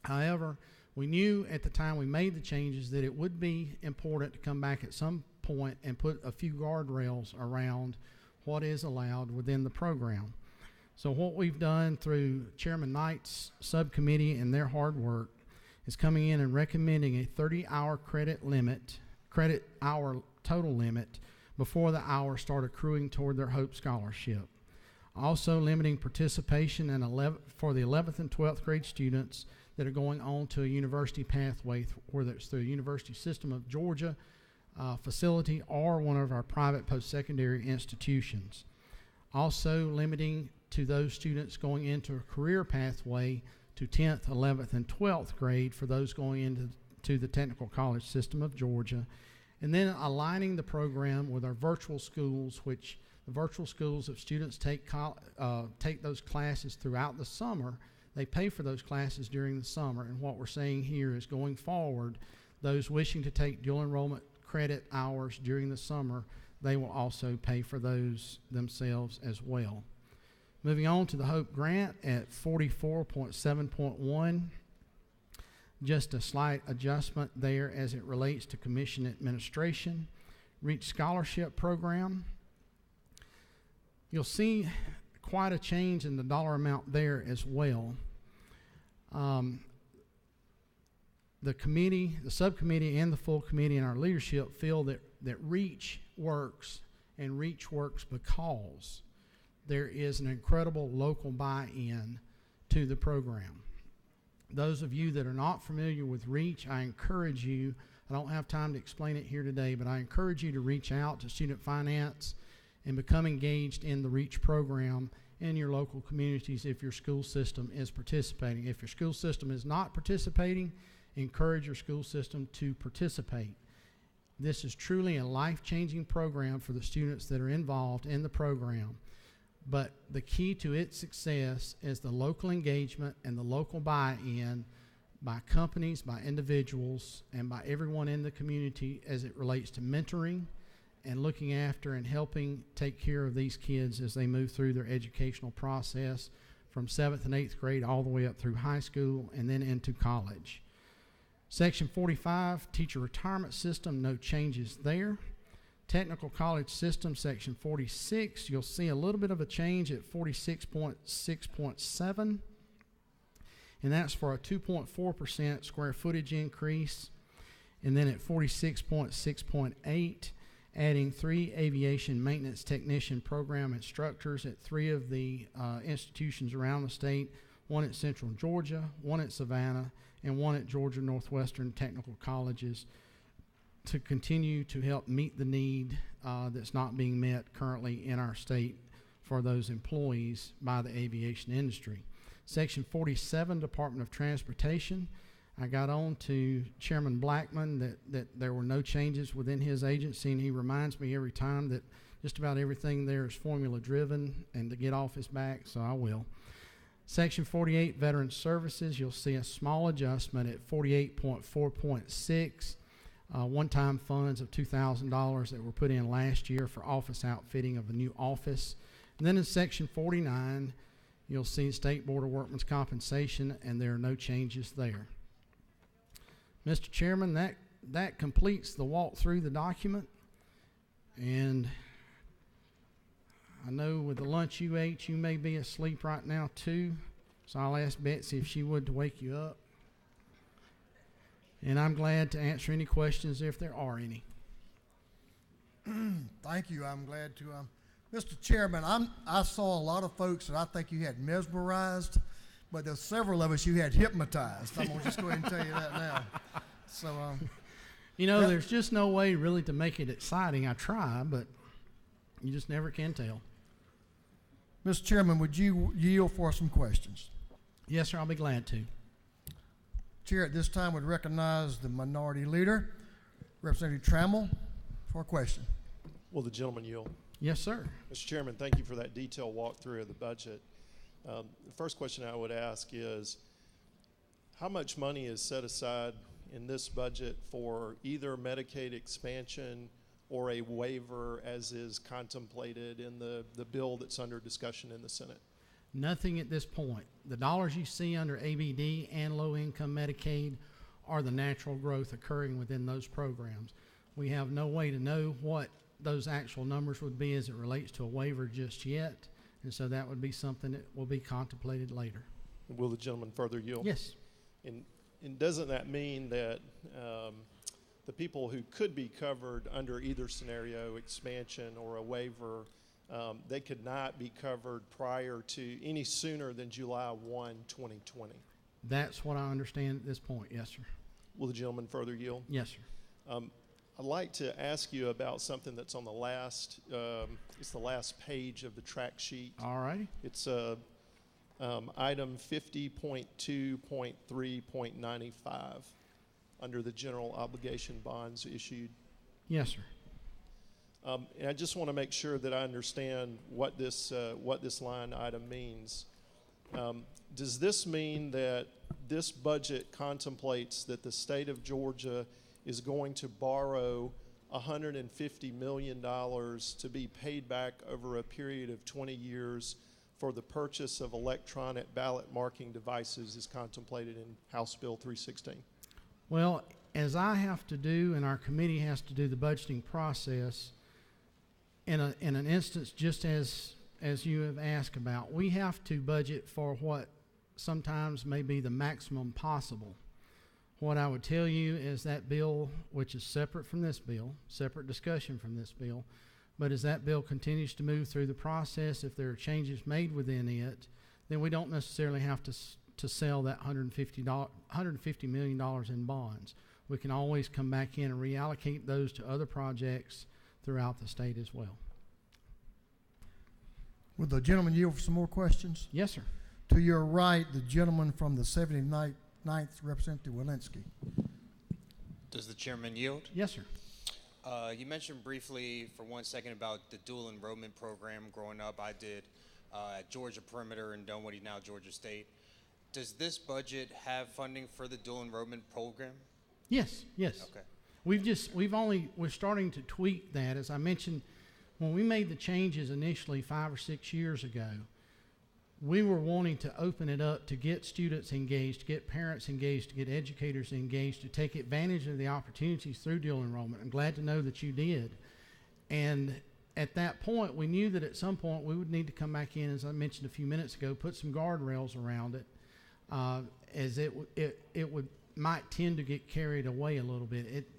However, we knew at the time we made the changes that it would be important to come back at some point and put a few guardrails around what is allowed within the program. So what we've done through Chairman Knight's subcommittee and their hard work is coming in and recommending a 30-hour credit hour total limit before the hours start accruing toward their Hope Scholarship. Also limiting participation for the 11th and 12th grade students that are going on to a university pathway, whether it's through a University System of Georgia facility or one of our private post-secondary institutions. Also limiting to those students going into a career pathway to 10th, 11th, and 12th grade for those going into the Technical College System of Georgia. And then aligning the program with our virtual schools, which the virtual schools, if students take those classes throughout the summer, they pay for those classes during the summer. And what we're saying here is going forward, those wishing to take dual enrollment credit hours during the summer, they will also pay for those themselves as well. Moving on to the Hope Grant at 44.7.1, just a slight adjustment there as it relates to commission administration. Reach Scholarship Program. You'll see quite a change in the dollar amount there as well. The subcommittee, and the full committee and our leadership feel that REACH works, and REACH works because there is an incredible local buy-in to the program. Those of you that are not familiar with REACH, I encourage you, I don't have time to explain it here today, but I encourage you to reach out to Student Finance and become engaged in the REACH program in your local communities if your school system is participating. If your school system is not participating, encourage your school system to participate. This is truly a life-changing program for the students that are involved in the program. But the key to its success is the local engagement and the local buy-in by companies, by individuals, and by everyone in the community as it relates to mentoring and looking after and helping take care of these kids as they move through their educational process from 7th and 8th grade all the way up through high school and then into college. Section 45, teacher retirement system, no changes there. Technical college system, section 46, you'll see a little bit of a change at 46.6.7. And that's for a 2.4% square footage increase. And then at 46.6.8, adding 3 aviation maintenance technician program instructors at 3 of the institutions around the state, 1 at Central Georgia, 1 at Savannah, and 1 at Georgia Northwestern Technical Colleges to continue to help meet the need that's not being met currently in our state for those employees by the aviation industry. Section 47, Department of Transportation. I got on to Chairman Blackman that there were no changes within his agency, and he reminds me every time that just about everything there is formula driven and to get off his back, so I will. Section 48, Veterans Services, you'll see a small adjustment at 48.4.6, one-time funds of $2,000 that were put in last year for office outfitting of a new office. And then in Section 49, you'll see State Board of Workmen's Compensation, and there are no changes there. Mr. Chairman, that completes the walk through the document. And I know with the lunch you ate, you may be asleep right now too. So I'll ask Betsy if she would to wake you up. And I'm glad to answer any questions if there are any. Thank you. I'm glad to. Mr. Chairman, I saw a lot of folks that I think you had mesmerized, but there's several of us you had hypnotized. I'm going to just go ahead and tell you that now. So, you know, there's just no way really to make it exciting. I try, but you just never can tell. Mr. Chairman, would you yield for some questions? Yes, sir, I'll be glad to. Chair at this time would recognize the minority leader, Representative Trammell, for a question. Will the gentleman yield? Yes, sir. Mr. Chairman, thank you for that detailed walkthrough of the budget. The first question I would ask is, how much money is set aside in this budget for either Medicaid expansion or a waiver as is contemplated in the bill that's under discussion in the Senate? Nothing at this point. The dollars you see under ABD and low-income Medicaid are the natural growth occurring within those programs. We have no way to know what those actual numbers would be as it relates to a waiver just yet, and so that would be something that will be contemplated later. Will the gentleman further yield? Yes. And doesn't that mean that the people who could be covered under either scenario, expansion or a waiver, they could not be covered prior to any sooner than July 1, 2020? That's what I understand at this point, yes, sir. Will the gentleman further yield? Yes, sir. I'd like to ask you about something that's on the last, it's the last page of the track sheet. All righty. It's item 50.2.3.95 under the general obligation bonds issued. Yes, sir. And I just want to make sure that I understand what this line item means. Does this mean that this budget contemplates that the state of Georgia is going to borrow $150 million to be paid back over a period of 20 years for the purchase of electronic ballot marking devices as contemplated in House Bill 316? Well, as I have to do and our committee has to do the budgeting process, in an instance just as you have asked about, we have to budget for what sometimes may be the maximum possible. What I would tell you is that bill, which is separate from this bill, separate discussion from this bill, but as that bill continues to move through the process, if there are changes made within it, then we don't necessarily have to sell that $150 million in bonds. We can always come back in and reallocate those to other projects throughout the state as well. Would the gentleman yield for some more questions? Yes, sir. To your right, the gentleman from the 79th, Representative Walensky. Does the chairman yield? Yes, sir. You mentioned briefly for 1 second about the dual enrollment program. Growing up, I did at Georgia Perimeter in Dunwoody, now Georgia State. Does this budget have funding for the dual enrollment program? Yes. Okay. We're starting to tweak that. As I mentioned, when we made the changes initially 5 or 6 years ago, we were wanting to open it up to get students engaged, to get parents engaged, to get educators engaged, to take advantage of the opportunities through dual enrollment. I'm glad to know that you did. And at that point, we knew that at some point we would need to come back in, as I mentioned a few minutes ago, put some guardrails around it, as it might tend to get carried away a little bit. It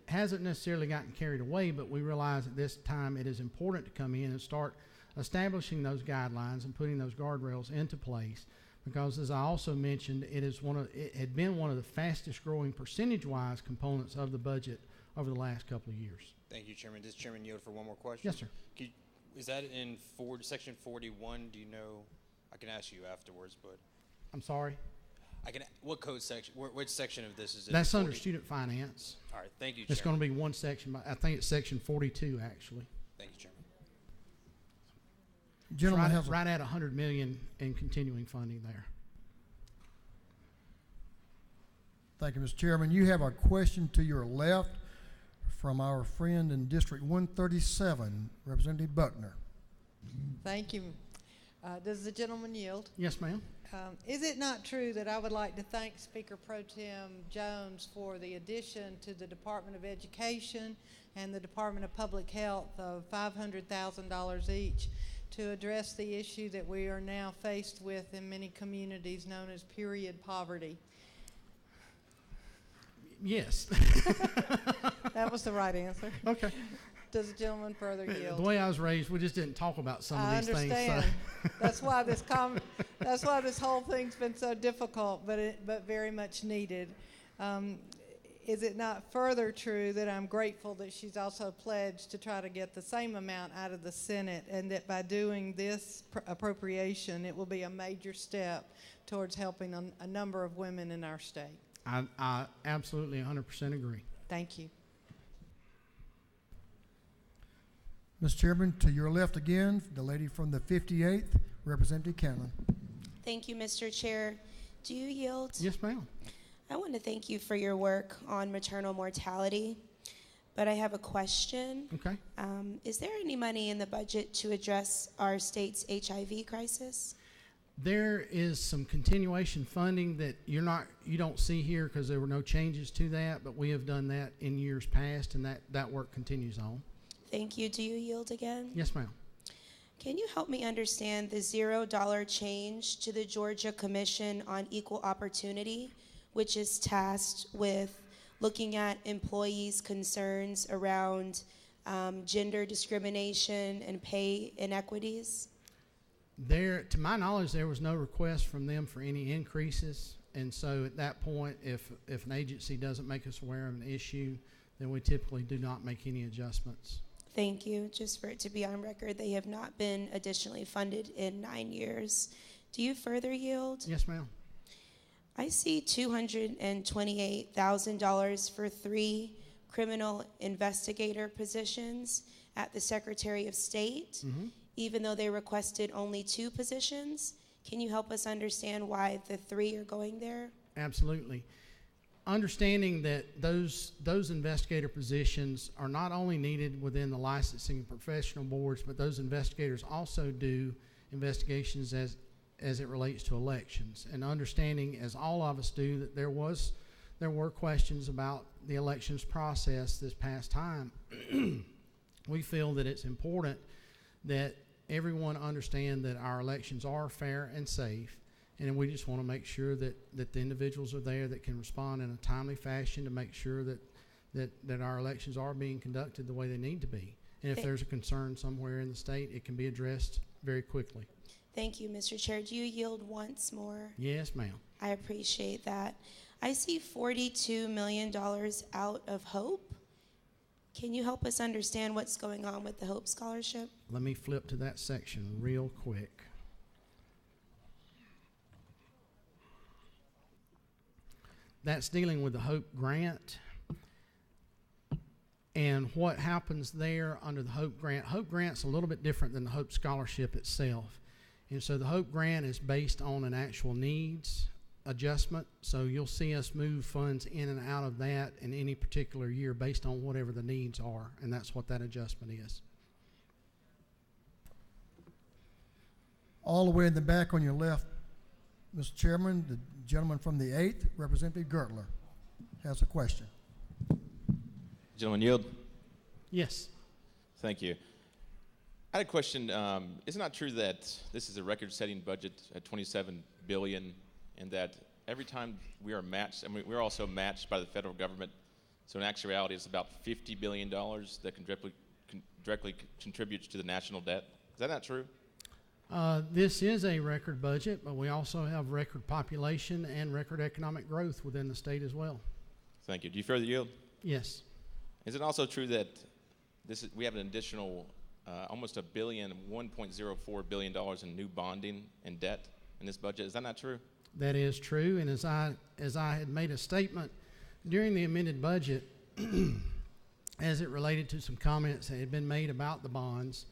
hasn't necessarily gotten carried away, but we realize at this time it is important to come in and start establishing those guidelines and putting those guardrails into place, because as I also mentioned, it had been one of the fastest growing percentage-wise components of the budget over the last couple of years. Thank you, Chairman. Does Chairman yield for one more question? Yes, sir. Is that in section 41? Do you know? I can ask you afterwards, but I'm sorry? What code section? Which section of this is it? That's under student finance. All right. Thank you, Chairman. It's going to be one section. I think it's section 42, actually. Thank you, Chairman. Gentleman has right at $100 million in continuing funding there. Thank you, Mr. Chairman. You have a question to your left from our friend in District 137, Representative Buckner. Thank you. Does the gentleman yield? Yes, ma'am. Is it not true that I would like to thank Speaker Pro Tem Jones for the addition to the Department of Education and the Department of Public Health of $500,000 each to address the issue that we are now faced with in many communities known as period poverty? Yes. That was the right answer. Okay. Does the gentleman further yield? The way I was raised, we just didn't talk about some of these things. I understand. That's why that's why this whole thing's been so difficult, but very much needed. Is it not further true that I'm grateful that she's also pledged to try to get the same amount out of the Senate, and that by doing this appropriation, it will be a major step towards helping a number of women in our state? I absolutely 100% agree. Thank you. Mr. Chairman, to your left again, the lady from the 58th, Representative Cannon. Thank you, Mr. Chair. Do you yield? Yes, ma'am. I want to thank you for your work on maternal mortality, but I have a question. Okay. Is there any money in the budget to address our state's HIV crisis? There is some continuation funding that you don't see here because there were no changes to that, but we have done that in years past, and that work continues on. Thank you. Do you yield again? Yes, ma'am. Can you help me understand the $0 change to the Georgia Commission on Equal Opportunity, which is tasked with looking at employees' concerns around gender discrimination and pay inequities? To my knowledge, there was no request from them for any increases, and so at that point, if an agency doesn't make us aware of an issue, then we typically do not make any adjustments. Thank you. Just for it to be on record, they have not been additionally funded in 9 years. Do you further yield? Yes, ma'am. I see $228,000 for 3 criminal investigator positions at the Secretary of State, even though they requested only 2 positions. Can you help us understand why the 3 are going there? Absolutely. Understanding that those investigator positions are not only needed within the licensing and professional boards, but those investigators also do investigations as it relates to elections. And understanding, as all of us do, that there were questions about the elections process this past time. We feel that it's important that everyone understand that our elections are fair and safe, and we just want to make sure that the individuals are there that can respond in a timely fashion to make sure that our elections are being conducted the way they need to be. And if there's a concern somewhere in the state, it can be addressed very quickly. Thank you, Mr. Chair. Do you yield once more? Yes, ma'am. I appreciate that. I see $42 million out of HOPE. Can you help us understand what's going on with the HOPE Scholarship? Let me flip to that section real quick. That's dealing with the HOPE grant. And what happens there under the HOPE grant, HOPE grant's a little bit different than the HOPE Scholarship itself. And so the HOPE grant is based on an actual needs adjustment. So you'll see us move funds in and out of that in any particular year based on whatever the needs are. And that's what that adjustment is. All the way in the back on your left, Mr. Chairman, the gentleman from the 8th, Representative Gertler, has a question. Gentleman yield. Yes. Thank you. I had a question. Isn't it true that this is a record-setting budget at $27 billion, and that every time we are matched, I mean, we're also matched by the federal government, so in actuality it's about $50 billion that can directly contributes to the national debt? Is that not true? This is a record budget, but we also have record population and record economic growth within the state as well. Thank you. Do you further yield? Yes. Is it also true that we have an additional almost $1.04 billion in new bonding and debt in this budget? Is that not true? That is true, and as I had made a statement during the amended budget, as it related to some comments that had been made about the bonds,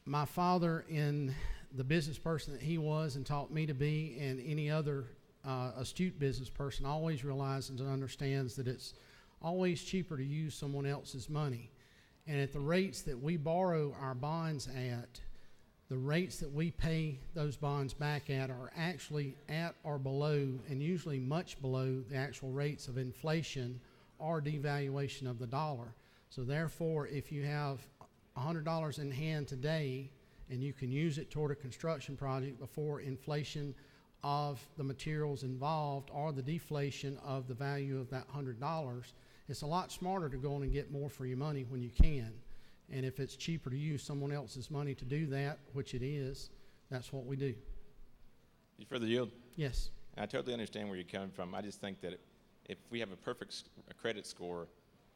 my father, in the business person that he was and taught me to be, and any other astute business person, always realizes and understands that it's always cheaper to use someone else's money. And at the rates that we borrow our bonds at, the rates that we pay those bonds back at are actually at or below, and usually much below, the actual rates of inflation or devaluation of the dollar. So therefore, if you have $100 in hand today and you can use it toward a construction project before inflation of the materials involved or the deflation of the value of that $100, it's a lot smarter to go on and get more for your money when you can. And if it's cheaper to use someone else's money to do that, which it is, that's what we do. You further yield? Yes. And I totally understand where you're coming from. I just think that if we have a perfect credit score,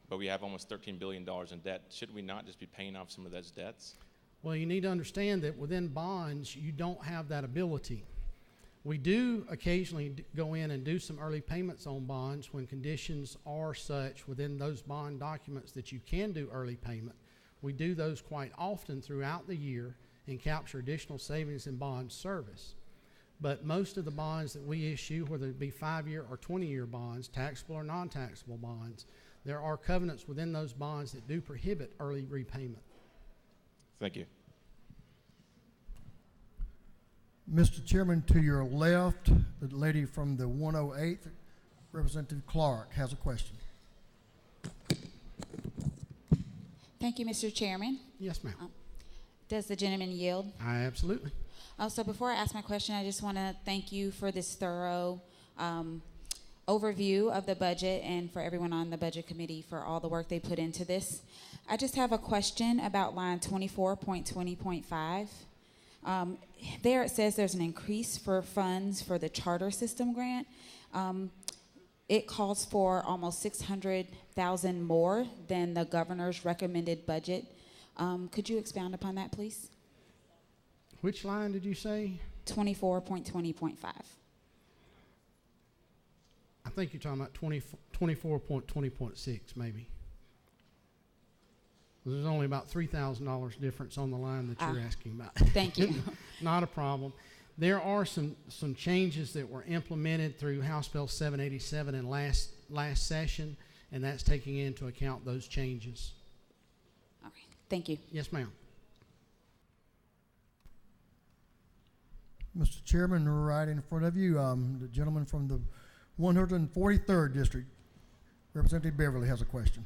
but we have almost $13 billion in debt, should we not just be paying off some of those debts? Well, you need to understand that within bonds, you don't have that ability. We do occasionally go in and do some early payments on bonds when conditions are such within those bond documents that you can do early payment. We do those quite often throughout the year and capture additional savings in bond service. But most of the bonds that we issue, whether it be 5-year or 20-year bonds, taxable or non-taxable bonds, there are covenants within those bonds that do prohibit early repayment. Thank you. Mr. Chairman, to your left, the lady from the 108th, Representative Clark, has a question. Thank you, Mr. Chairman. Yes, ma'am. Does the gentleman yield? Absolutely. Also, before I ask my question, I just want to thank you for this thorough overview of the budget and for everyone on the budget committee for all the work they put into this. I just have a question about line 24.20.5. There it says there's an increase for funds for the charter system grant. It calls for almost $600,000 more than the governor's recommended budget. Could you expound upon that, please? Which line did you say? 24.20.5. I think you're talking about 24.20.6, maybe. There's only about $3,000 difference on the line that you're asking about. Thank you. Not a problem. There are some changes that were implemented through House Bill 787 in last session, and that's taking into account those changes. All right. Thank you. Yes, ma'am. Mr. Chairman, right in front of you, the gentleman from the 143rd District, Representative Beverly, has a question.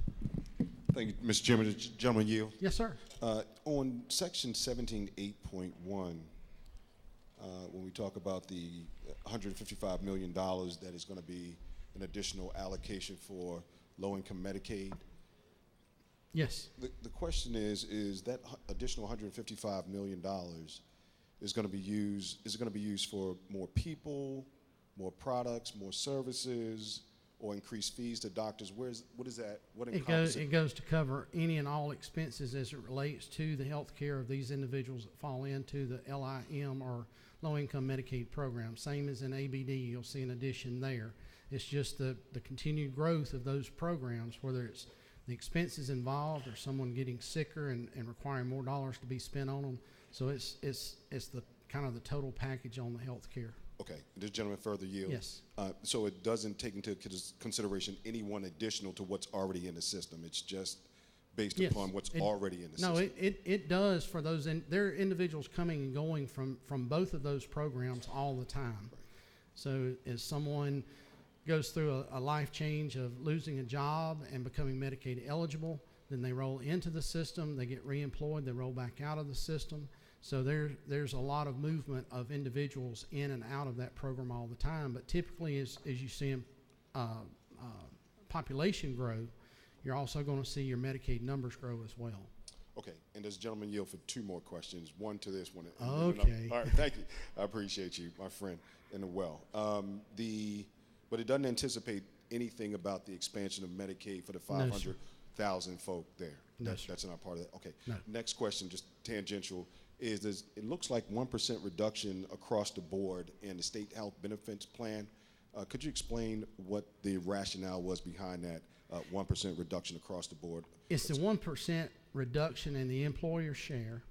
Thank you, Mr. Chairman. The gentleman yield. Yes, sir. On section 17.8.1, when we talk about the $155 million that is going to be an additional allocation for low-income Medicaid. Yes. The question is that additional $155 million is going to be used, is it going to be used for more people, more products, more services, or increased fees to doctors? What is that? What encompasses it goes to cover any and all expenses as it relates to the health care of these individuals that fall into the LIM or low-income Medicaid program. Same as in ABD, you'll see an addition there. It's just the continued growth of those programs, whether it's the expenses involved or someone getting sicker and requiring more dollars to be spent on them. So it's the kind of the total package on the health care. Okay, this gentleman further yield. Yes. So it doesn't take into consideration anyone additional to what's already in the system. It's just based Yes, upon what's already in the system. No, it does for those, there are individuals coming and going from both of those programs all the time. Right. So as someone goes through a life change of losing a job and becoming Medicaid eligible, then they roll into the system, they get reemployed, they roll back out of the system. So there's a lot of movement of individuals in and out of that program all the time. But typically, as you see population grow, you're also going to see your Medicaid numbers grow as well. Okay, and this gentleman yield for 2 more questions, one to this one. Okay. All right, thank you. I appreciate you, my friend, in the well. But it doesn't anticipate anything about the expansion of Medicaid for the 500,000 folk there. That's not part of that. Okay. No. Next question, just tangential, is it looks like 1% reduction across the board in the state health benefits plan. Could you explain what the rationale was behind that 1% reduction across the board? It's the 1% reduction in the employer share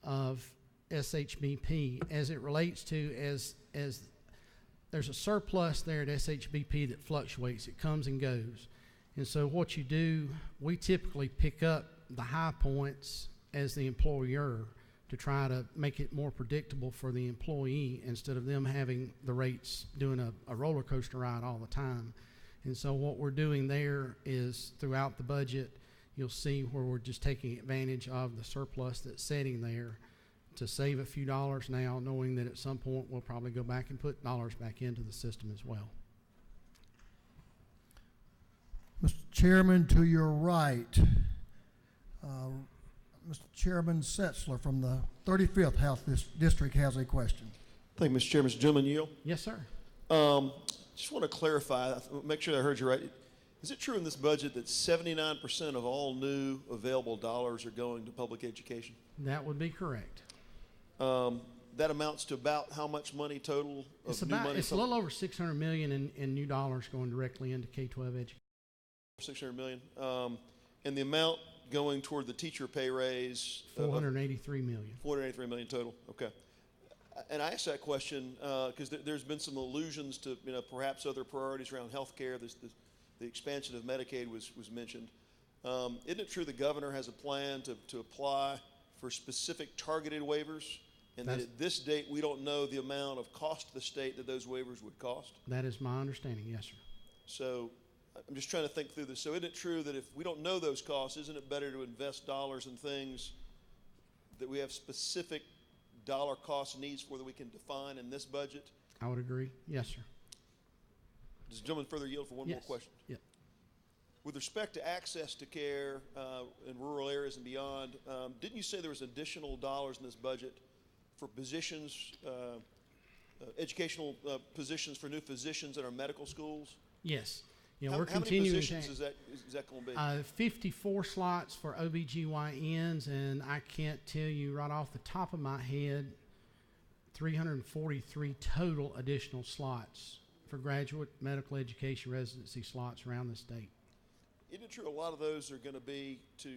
of SHBP as it relates to as there's a surplus there at SHBP that fluctuates. It comes and goes. And so what you do, we typically pick up the high points as the employer to try to make it more predictable for the employee instead of them having the rates doing a roller coaster ride all the time. And so what we're doing there is throughout the budget, you'll see where we're just taking advantage of the surplus that's sitting there to save a few dollars now, knowing that at some point we'll probably go back and put dollars back into the system as well. Mr. Chairman, to your right, Mr. Chairman Setzler from the 35th House District has a question. Thank you, Mr. Chairman. Mr. Gentleman yield. Yes, sir. Just want to clarify, make sure I heard you right. Is it true in this budget that 79% of all new available dollars are going to public education? That would be correct. That amounts to about how much money total of new money? It's a little over $600 million in new dollars going directly into K-12 education. $600 million. And the amount going toward the teacher pay raise? $483 million. $483 million total. Okay. And I asked that question because there's been some allusions to perhaps other priorities around health care. The expansion of Medicaid was mentioned. Isn't it true the governor has a plan to apply for specific targeted waivers? And that at this date, we don't know the amount of cost to the state that those waivers would cost? That is my understanding, yes, sir. So I'm just trying to think through this. So isn't it true that if we don't know those costs, isn't it better to invest dollars in things that we have specific dollar cost needs for that we can define in this budget? I would agree. Yes, sir. Does the gentleman further yield for one more question? Yeah. With respect to access to care in rural areas and beyond, didn't you say there was additional dollars in this budget for positions, educational positions for new physicians at our medical schools? Yes. We're continuing. How many positions is that going to be? 54 slots for OBGYNs, and I can't tell you right off the top of my head, 343 total additional slots for graduate medical education residency slots around the state. Isn't it true a lot of those are going to be to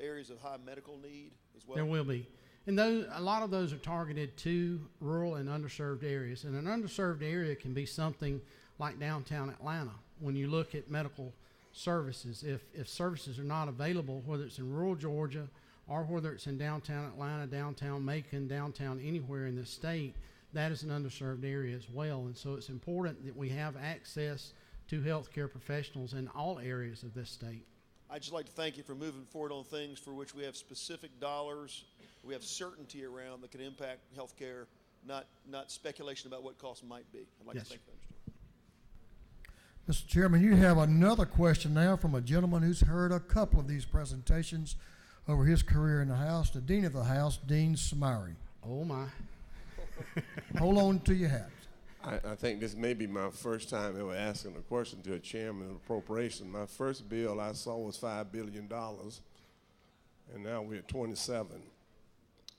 areas of high medical need as well? There will be. And a lot of those are targeted to rural and underserved areas. And an underserved area can be something like downtown Atlanta. When you look at medical services, if services are not available, whether it's in rural Georgia or whether it's in downtown Atlanta, downtown Macon, downtown anywhere in the state, that is an underserved area as well. And so it's important that we have access to healthcare professionals in all areas of this state. I'd just like to thank you for moving forward on things for which we have specific dollars, we have certainty around that can impact healthcare, not speculation about what costs might be. I'd like to thank you, Mr. Chairman, you have another question now from a gentleman who's heard a couple of these presentations over his career in the House, the Dean of the House, Dean Smyrie. Oh, my. Hold on to your hat. I think this may be my first time ever asking a question to a chairman of appropriation. My first bill I saw was $5 billion, and now we're at 27.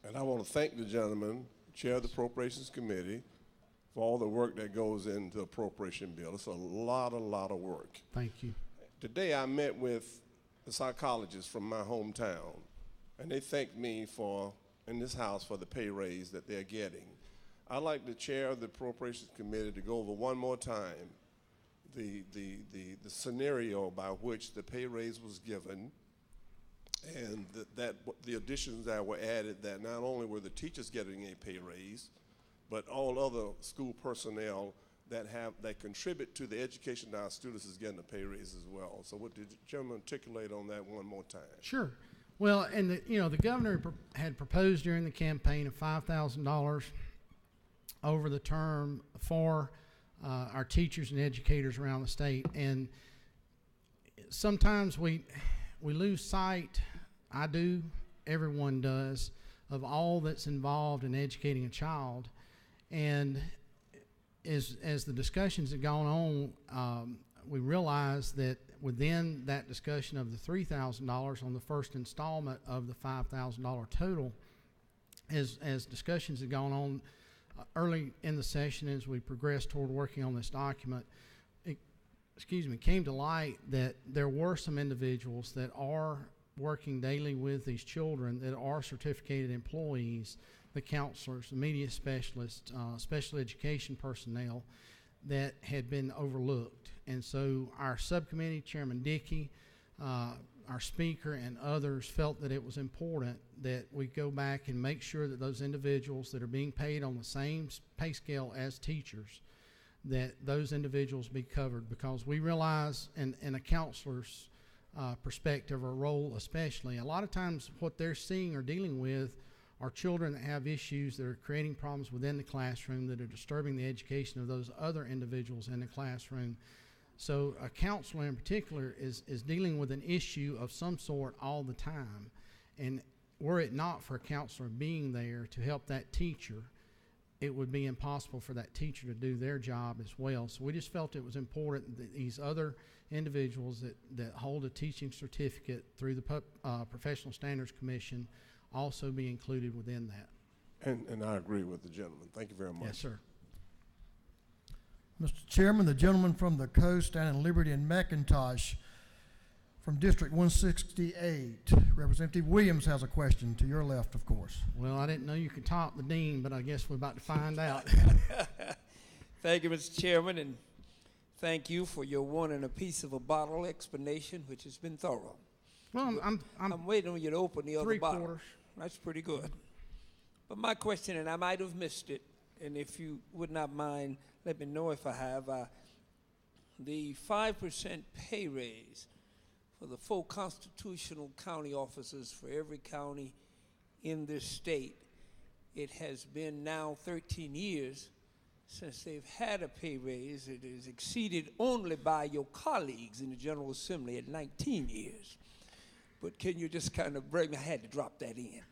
And I want to thank the gentleman, chair of the Appropriations Committee, for all the work that goes into the appropriation bill. It's a lot of work. Thank you. Today I met with a psychologist from my hometown, and they thanked me for in this House for the pay raise that they're getting. I'd like the chair of the Appropriations Committee to go over one more time the scenario by which the pay raise was given, and the additions that were added, that not only were the teachers getting a pay raise, but all other school personnel that contribute to the education of our students is getting a pay raise as well. So what did the gentleman articulate on that one more time? Sure. Well, and the governor had proposed during the campaign of $5,000 over the term for our teachers and educators around the state. And sometimes we lose sight, I do, everyone does, of all that's involved in educating a child. And as the discussions have gone on, we realized that within that discussion of the $3,000 on the first installment of the $5,000 total, as discussions have gone on early in the session, as we progressed toward working on this document, it came to light that there were some individuals that are working daily with these children that are certificated employees, the counselors, the media specialists, special education personnel, that had been overlooked. And so our subcommittee, Chairman Dickey, our speaker, and others felt that it was important that we go back and make sure that those individuals that are being paid on the same pay scale as teachers, that those individuals be covered, because we realize in a counselor's perspective or role especially, a lot of times what they're seeing or dealing with are children that have issues that are creating problems within the classroom that are disturbing the education of those other individuals in the classroom. So a counselor in particular is dealing with an issue of some sort all the time. And were it not for a counselor being there to help that teacher, it would be impossible for that teacher to do their job as well. So we just felt it was important that these other individuals that hold a teaching certificate through the Professional Standards Commission also be included within that. And I agree with the gentleman. Thank you very much. Yes, sir. Mr. Chairman, the gentleman from the coast down in Liberty and McIntosh from District 168, Representative Williams has a question to your left, of course. Well, I didn't know you could top the dean, but I guess we're about to find out. Thank you, Mr. Chairman, and thank you for your one and a piece of a bottle explanation, which has been thorough. Well, I'm waiting on you to open the other bottle. 3/4. That's pretty good. But my question, and I might have missed it, and if you would not mind, let me know if I have. The 5% pay raise for the full constitutional county officers for every county in this state. It has been now 13 years since they've had a pay raise. It is exceeded only by your colleagues in the General Assembly at 19 years. But can you just kind of bring me, I had to drop that in,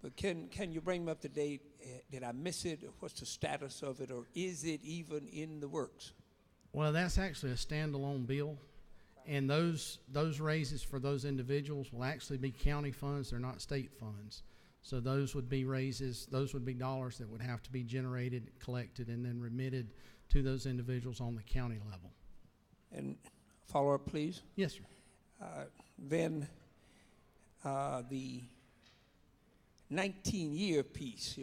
but can you bring me up to date? Did I miss it? What's the status of it, or is it even in the works? Well, that's actually a standalone bill, and those raises for those individuals will actually be county funds. They're not state funds. So those would be raises, those would be dollars that would have to be generated, collected, and then remitted to those individuals on the county level. And follow up, please. Yes, sir. Then the 19-year piece,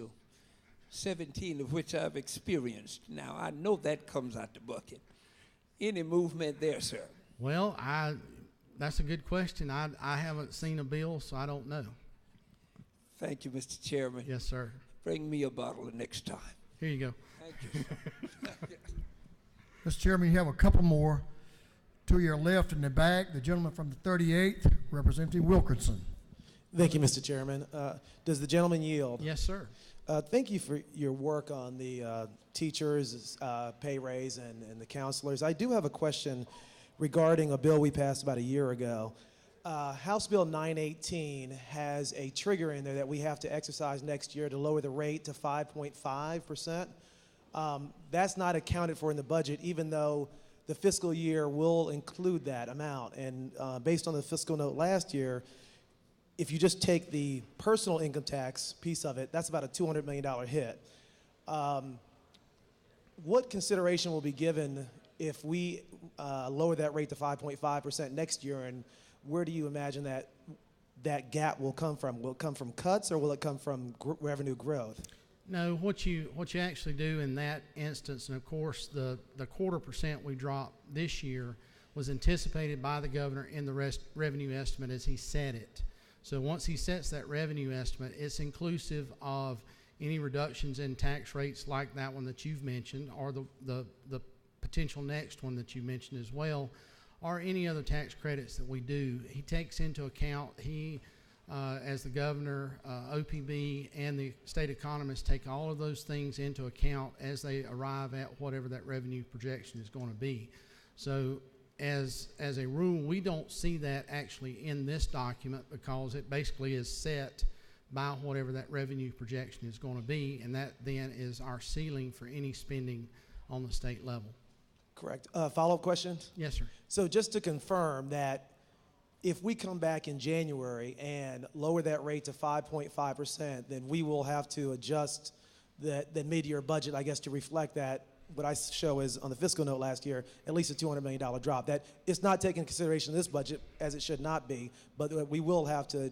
17 of which I've experienced. Now, I know that comes out the bucket. Any movement there, sir? Well, that's a good question. I haven't seen a bill, so I don't know. Thank you, Mr. Chairman. Yes, sir. Bring me a bottle the next time. Here you go. Thank you, sir. Mr. Chairman, you have a couple more. To your left in the back, the gentleman from the 38th, Representative Wilkerson. Thank you, Mr. Chairman. Does the gentleman yield? Yes, sir. Thank you for your work on the teachers' pay raise and the counselors. I do have a question regarding a bill we passed about a year ago. House Bill 918 has a trigger in there that we have to exercise next year to lower the rate to 5.5%. That's not accounted for in the budget, even though the fiscal year will include that amount. And based on the fiscal note last year, if you just take the personal income tax piece of it, that's about a $200 million hit. What consideration will be given if we lower that rate to 5.5% next year, and where do you imagine that that gap will come from? Will it come from cuts, or will it come from revenue growth? No, what you actually do in that instance, and of course the 0.25% we dropped this year was anticipated by the governor in the revenue estimate as he set it. So once he sets that revenue estimate, it's inclusive of any reductions in tax rates like that one that you've mentioned, or the potential next one that you mentioned as well, or any other tax credits that we do. He takes into account, as the governor, OPB, and the state economists take all of those things into account as they arrive at whatever that revenue projection is going to be. So as a rule, we don't see that actually in this document, because it basically is set by whatever that revenue projection is going to be, and that then is our ceiling for any spending on the state level. Correct. Follow-up question? Yes, sir. So just to confirm that if we come back in January and lower that rate to 5.5%, then we will have to adjust the mid-year budget, I guess, to reflect that. What I show is on the fiscal note last year, at least a $200 million drop. That it's not taken into consideration in this budget, as it should not be, but we will have to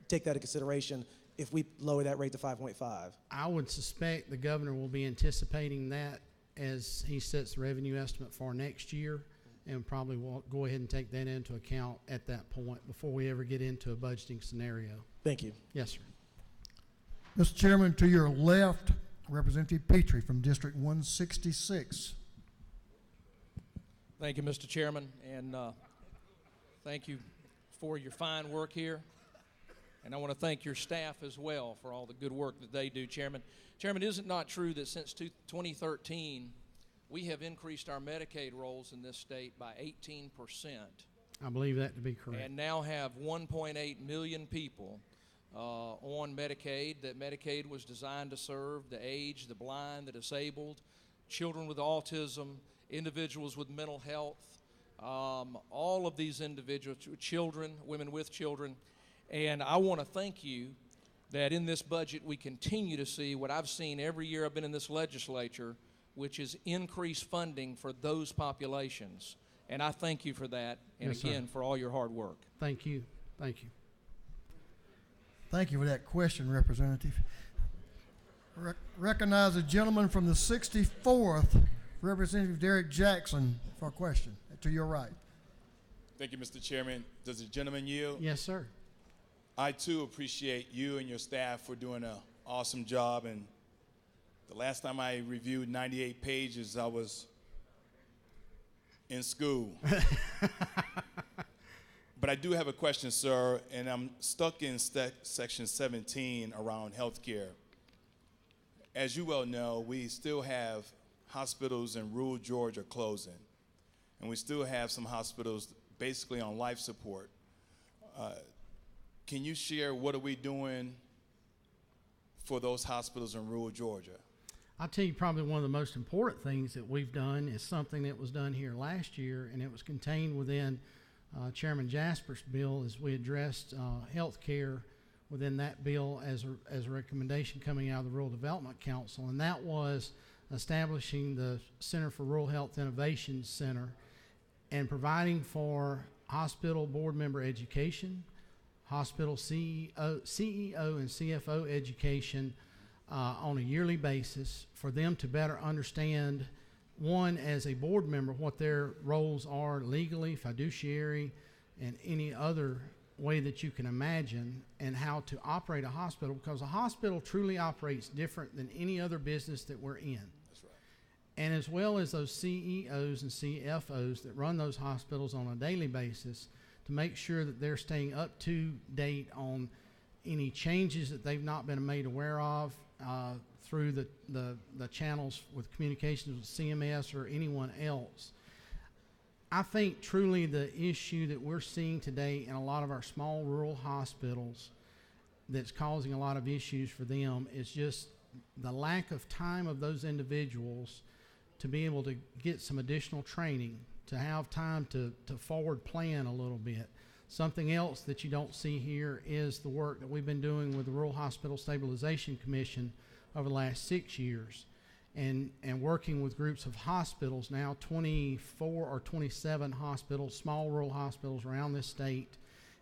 take that into consideration if we lower that rate to 5.5. I would suspect the governor will be anticipating that as he sets the revenue estimate for next year, and probably will go ahead and take that into account at that point before we ever get into a budgeting scenario. Thank you. Yes, sir. Mr. Chairman, to your left, Representative Petrie from District 166. Thank you, Mr. Chairman, and thank you for your fine work here. And I want to thank your staff as well for all the good work that they do, Chairman. Chairman, is it not true that since 2013, we have increased our Medicaid rolls in this state by 18%? I believe that to be correct. And now have 1.8 million people on Medicaid, that Medicaid was designed to serve the aged, the blind, the disabled, children with autism, individuals with mental health, all of these individuals, children, women with children. And I want to thank you that in this budget we continue to see what I've seen every year I've been in this legislature, which is increased funding for those populations. And I thank you for that, and yes, again, sir, for all your hard work. Thank you. Thank you. Thank you for that question, Representative. Recognize the gentleman from the 64th, Representative Derek Jackson, for a question. To your right. Thank you, Mr. Chairman. Does the gentleman yield? Yes, sir. I, too, appreciate you and your staff for doing an awesome job. And the last time I reviewed 98 pages, I was in school. But I do have a question, sir, and I'm stuck in section 17 around health care. As you well know, we still have hospitals in rural Georgia closing, and we still have some hospitals basically on life support. Can you share what are we doing for those hospitals in rural Georgia? I'll tell you, probably one of the most important things that we've done is something that was done here last year, and it was contained within Chairman Jasper's bill as we addressed health care within that bill as a recommendation coming out of the Rural Development Council, and that was establishing the Center for Rural Health Innovation Center and providing for hospital board member education, hospital CEO and CFO education on a yearly basis for them to better understand, one, as a board member, what their roles are legally, fiduciary, and any other way that you can imagine, and how to operate a hospital, because a hospital truly operates different than any other business that we're in. That's right. And as well as those CEOs and CFOs that run those hospitals on a daily basis, to make sure that they're staying up to date on any changes that they've not been made aware of through the channels with communications with CMS or anyone else. I think truly the issue that we're seeing today in a lot of our small rural hospitals that's causing a lot of issues for them is just the lack of time of those individuals to be able to get some additional training, to have time to forward plan a little bit. Something else that you don't see here is the work that we've been doing with the Rural Hospital Stabilization Commission over the last 6 years, and working with groups of hospitals, now 24 or 27 hospitals, small rural hospitals around this state,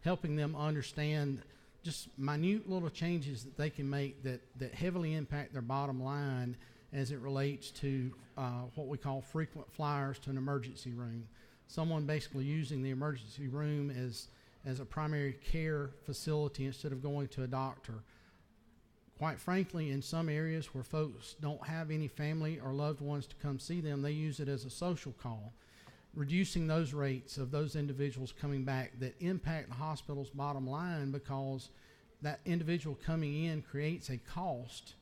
helping them understand just minute little changes that they can make that heavily impact their bottom line as it relates to what we call frequent flyers to an emergency room. Someone basically using the emergency room as a primary care facility instead of going to a doctor. Quite frankly, in some areas where folks don't have any family or loved ones to come see them, they use it as a social call. Reducing those rates of those individuals coming back that impact the hospital's bottom line, because that individual coming in creates a cost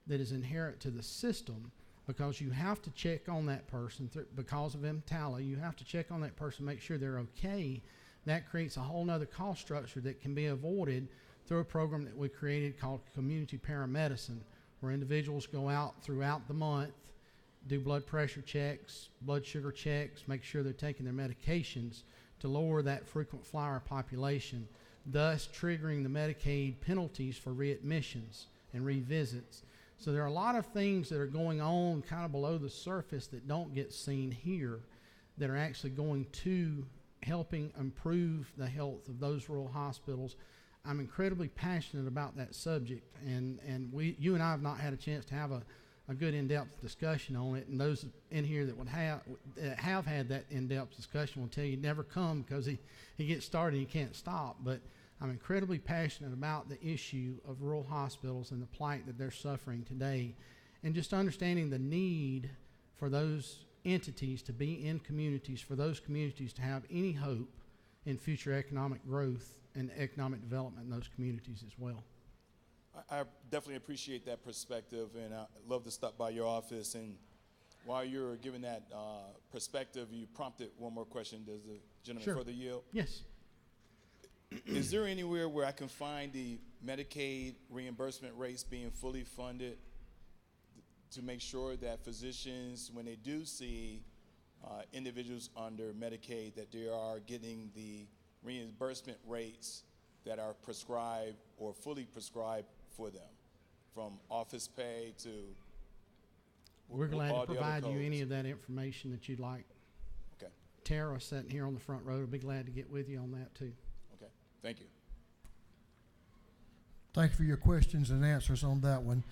that is inherent to the system, because you have to check on that person because of EMTALA. You have to check on that person, make sure they're okay. That creates a whole nother cost structure that can be avoided through a program that we created called community paramedicine, where individuals go out throughout the month, do blood pressure checks, blood sugar checks, make sure they're taking their medications to lower that frequent flyer population, thus triggering the Medicaid penalties for readmissions and revisits. So there are a lot of things that are going on kind of below the surface that don't get seen here that are actually going to helping improve the health of those rural hospitals. I'm incredibly passionate about that subject, and you and I have not had a chance to have a good in-depth discussion on it, and those in here that have had that in-depth discussion will tell you never come, because he gets started and he can't stop. But I'm incredibly passionate about the issue of rural hospitals and the plight that they're suffering today, and just understanding the need for those entities to be in communities, for those communities to have any hope in future economic growth and economic development in those communities as well. I definitely appreciate that perspective, and I'd love to stop by your office. And while you're giving that perspective, you prompted one more question. Does the gentleman further yield? Yes. Is there anywhere where I can find the Medicaid reimbursement rates being fully funded to make sure that physicians, when they do see individuals under Medicaid, that they are getting the reimbursement rates that are prescribed or fully prescribed for them, from office pay to We're glad all to the other provide you codes? any of that information that you'd like. Okay. Tara, sitting here on the front row, will be glad to get with you on that too. Okay, thank you. Thank you for your questions and answers on that one.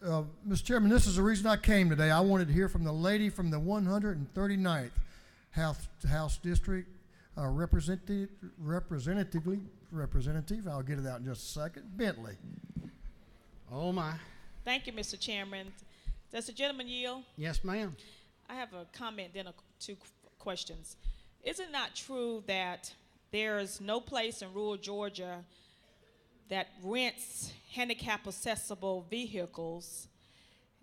Mr. Chairman, this is the reason I came today. I wanted to hear from the lady from the 139th House District, representative, I'll get it out in just a second, Bentley. Oh my. Thank you, Mr. Chairman. Does the gentleman yield? Yes, ma'am. I have a comment, then two questions. Is it not true that there is no place in rural Georgia that rents handicap accessible vehicles,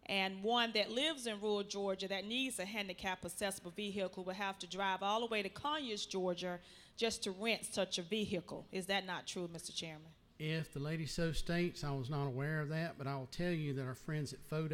and one that lives in rural Georgia that needs a handicap accessible vehicle will have to drive all the way to Conyers, Georgia just to rent such a vehicle? Is that not true, Mr. Chairman? If the lady so states, I was not aware of that, but I will tell you that our friends at FODAC